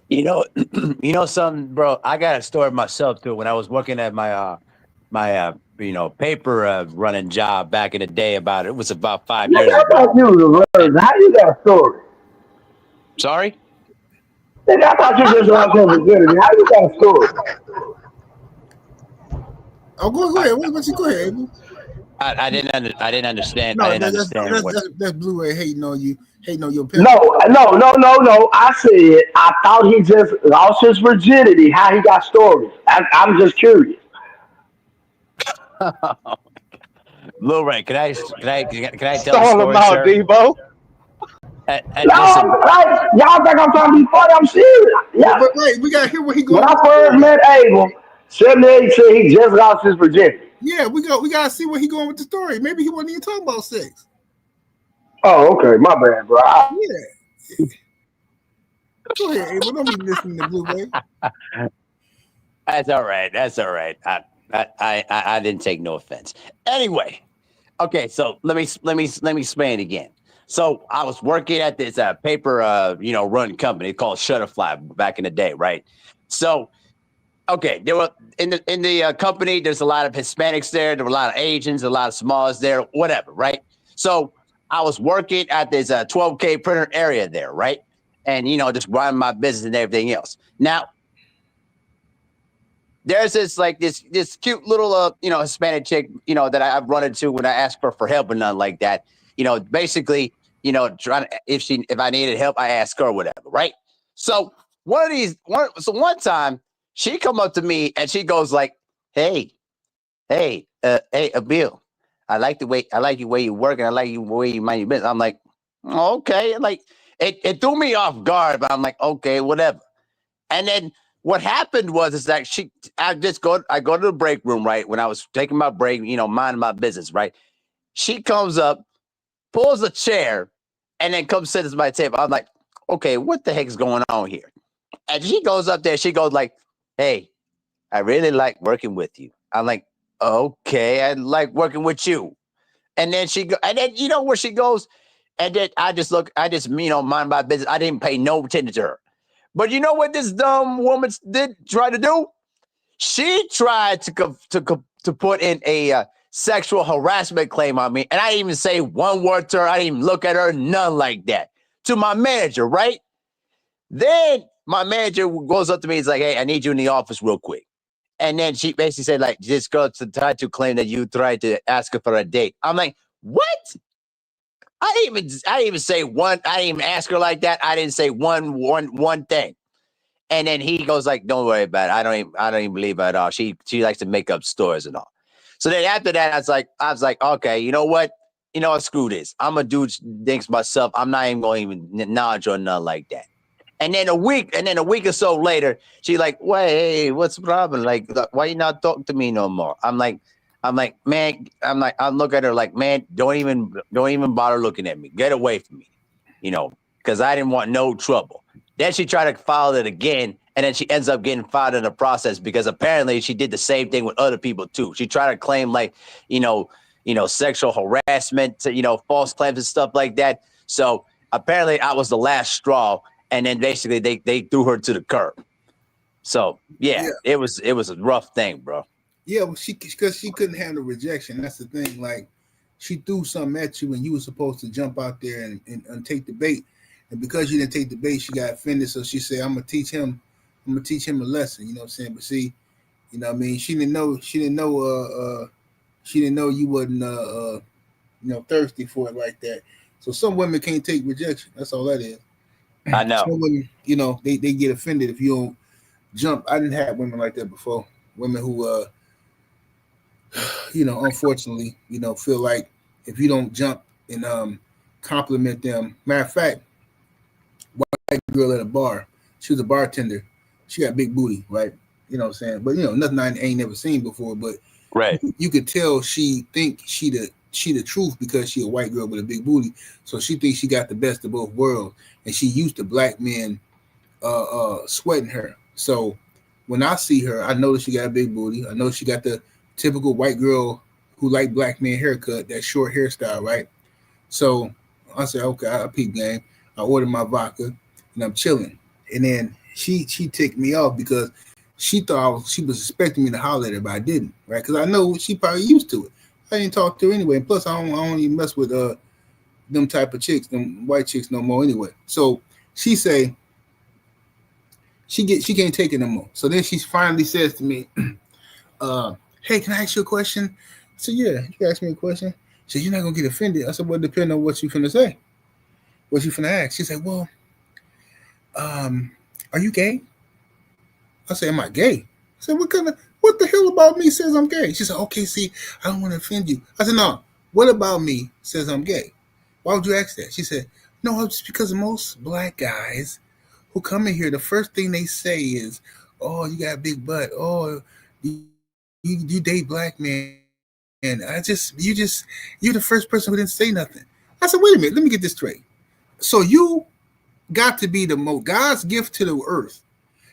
You know something, bro. I got a story myself too. When I was working at my paper running job back in the day, it was about 5 years I ago. thought you was a virgin. How you got a story? Sorry? I thought you just lost your virginity. How you got a story? Oh, go ahead. Go ahead, Abel. I didn't understand. No, I didn't understand what. That's Blu-ray hating on you, hating on your No. I said I thought he just lost his virginity. How he got stories? I'm just curious. Blu-ray, can I tell Stall the him story, out, sir? Debo. No, like, y'all think I'm trying to be funny? I'm serious. Yeah. But wait, we gotta hear what he going. When I first met Abel, 78 said he just lost his virginity. Yeah, we gotta see where he going with the story. Maybe he wasn't even talking about sex. Oh, okay, my bad, bro. Yeah. Go ahead, Abel. Don't be listening to Blu-ray. That's all right. I didn't take no offense. Anyway, okay, so let me explain it again. So I was working at this paper run company called Shutterfly back in the day, right? So okay, there were in the company, there's a lot of Hispanics there, there were a lot of Asians, a lot of Somalians there, whatever, right? So I was working at this 12K printer area there, right? And just running my business and everything else. Now there's this cute little Hispanic chick that I've run into when I ask her for help and nothing like that. Basically, trying if I needed help, I ask her, whatever, right? So one time she come up to me and she goes like, hey, Abil, I like the way you work, and I like the way you mind your business. I'm like, okay, like it threw me off guard, but I'm like, okay, whatever. And then what happened was that I go to the break room, right? When I was taking my break, minding my business, right? She comes up, pulls a chair, and then comes sit at my table. I'm like, okay, what the heck is going on here? And she goes up there, she goes like, hey, I really like working with you. I'm like, okay, I like working with you. And then you know where she goes? And then I just mind my business. I didn't pay no attention to her. But you know what this dumb woman try to do? She tried to put in a sexual harassment claim on me. And I didn't even say one word to her. I didn't even look at her, none like that. To my manager, right? Then my manager goes up to me. He's like, hey, I need you in the office real quick. And then she basically said, like, this girl tried to claim that you tried to ask her for a date. I'm like, what? I didn't even say one. I didn't even ask her like that. I didn't say one thing. And then he goes like, don't worry about it. I don't even believe her at all. She likes to make up stories and all. So then after that, I was like, okay, you know what? Screw this. I'm gonna do things myself. I'm not even going to even acknowledge or nothing like that. And then a week or so later, she like, wait, hey, what's the problem? Like, why you not talking to me no more? I'm like, man, I look at her like, man, don't even bother looking at me. Get away from me, because I didn't want no trouble. Then she tried to file it again, and then she ends up getting filed in the process because apparently she did the same thing with other people too. She tried to claim like, sexual harassment, false claims and stuff like that. So apparently I was the last straw. And then basically they threw her to the curb. So yeah. It was a rough thing, bro. Yeah, well, because she couldn't handle rejection. That's the thing. Like, she threw something at you and you were supposed to jump out there and take the bait. And because you didn't take the bait, she got offended. So she said, I'm gonna teach him a lesson. You know what I'm saying? But see, you know what I mean, she didn't know you wasn't thirsty for it like that. So some women can't take rejection. That's all that is. I know. Some women, they get offended if you don't jump. I didn't have women like that before. Women who, unfortunately, feel like if you don't jump and compliment them. Matter of fact, white girl at a bar, she was a bartender. She got big booty, right? You know what I'm saying? But nothing I ain't never seen before. But right, you could tell she think she the truth because she a white girl with a big booty. So she thinks she got the best of both worlds. And she used to black men sweating her. So when I see her, I know that she got a big booty. I know she got the typical white girl who like black men haircut, that short hairstyle, right? So I said, okay, I peep game. I ordered my vodka and I'm chilling. And then she ticked me off because she thought she was expecting me to holler at her, but I didn't, right? Because I know she probably used to it. I didn't talk to her anyway. And plus, I don't even mess with them type of chicks, them white chicks no more anyway. So she say she can't take it no more. So then she finally says to me, hey, can I ask you a question? I said, yeah, you can ask me a question. She said, you're not gonna get offended. I said, well, depending on what you finna say. What you finna ask? She said, well, are you gay? I said, am I gay? I said, what the hell about me says I'm gay? She said, okay, see, I don't want to offend you. I said, no, what about me says I'm gay? Why would you ask that? She said, no, it's because most black guys who come in here, the first thing they say is, oh, you got a big butt. Oh, you date black men. And you're the first person who didn't say nothing. I said, wait a minute, let me get this straight. So you got to be the most God's gift to the earth.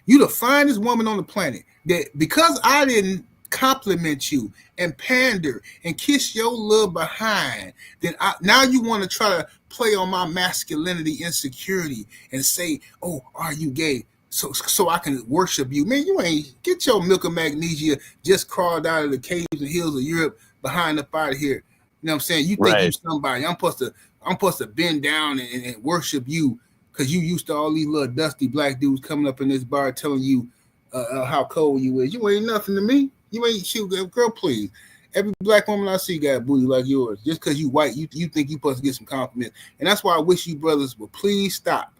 You the finest woman on the planet. That because I didn't compliment you and pander and kiss your little behind, then now you want to try to play on my masculinity insecurity and say, oh, are you gay? So I can worship you. Man, you ain't get your milk of magnesia just crawled out of the caves and hills of Europe behind up out of here. You know what I'm saying? You think you somebody. I'm supposed to bend down and worship you because you used to all these little dusty black dudes coming up in this bar telling you how cold you is. You ain't nothing to me. You ain't shoot, girl, please. Every black woman I see got a booty like yours. Just because you white, you think you supposed to get some compliments. And that's why I wish you brothers would please stop.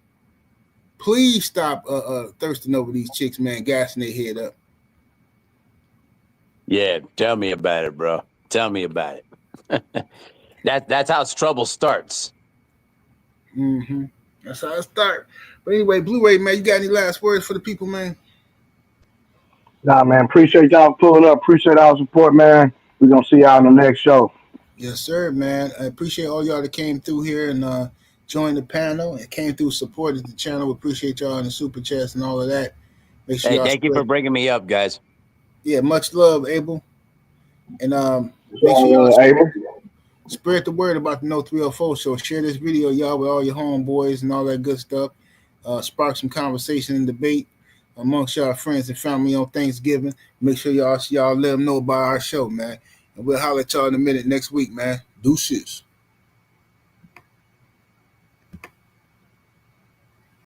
Please stop thirsting over these chicks, man, gassing their head up. Yeah, tell me about it, bro. Tell me about it. That's how trouble starts. Mm-hmm. That's how it starts. But anyway, Blu-ray, man, you got any last words for the people, man? Nah, man. Appreciate y'all pulling up. Appreciate our support, man. We're gonna see y'all on the next show. Yes, sir, man. I appreciate all y'all that came through here and joined the panel and came through, supported the channel. We appreciate y'all in the super chats and all of that. Make sure Hey, y'all thank you for bringing me up, guys. Yeah, much love, Abel. And make sure y'all spread the word about the No 304 show. Share this video, y'all, with all your homeboys and all that good stuff. Spark some conversation and debate amongst y'all friends and family on Thanksgiving. Make sure y'all let them know about our show, man. And we'll holler at y'all in a minute next week, man. Deuces.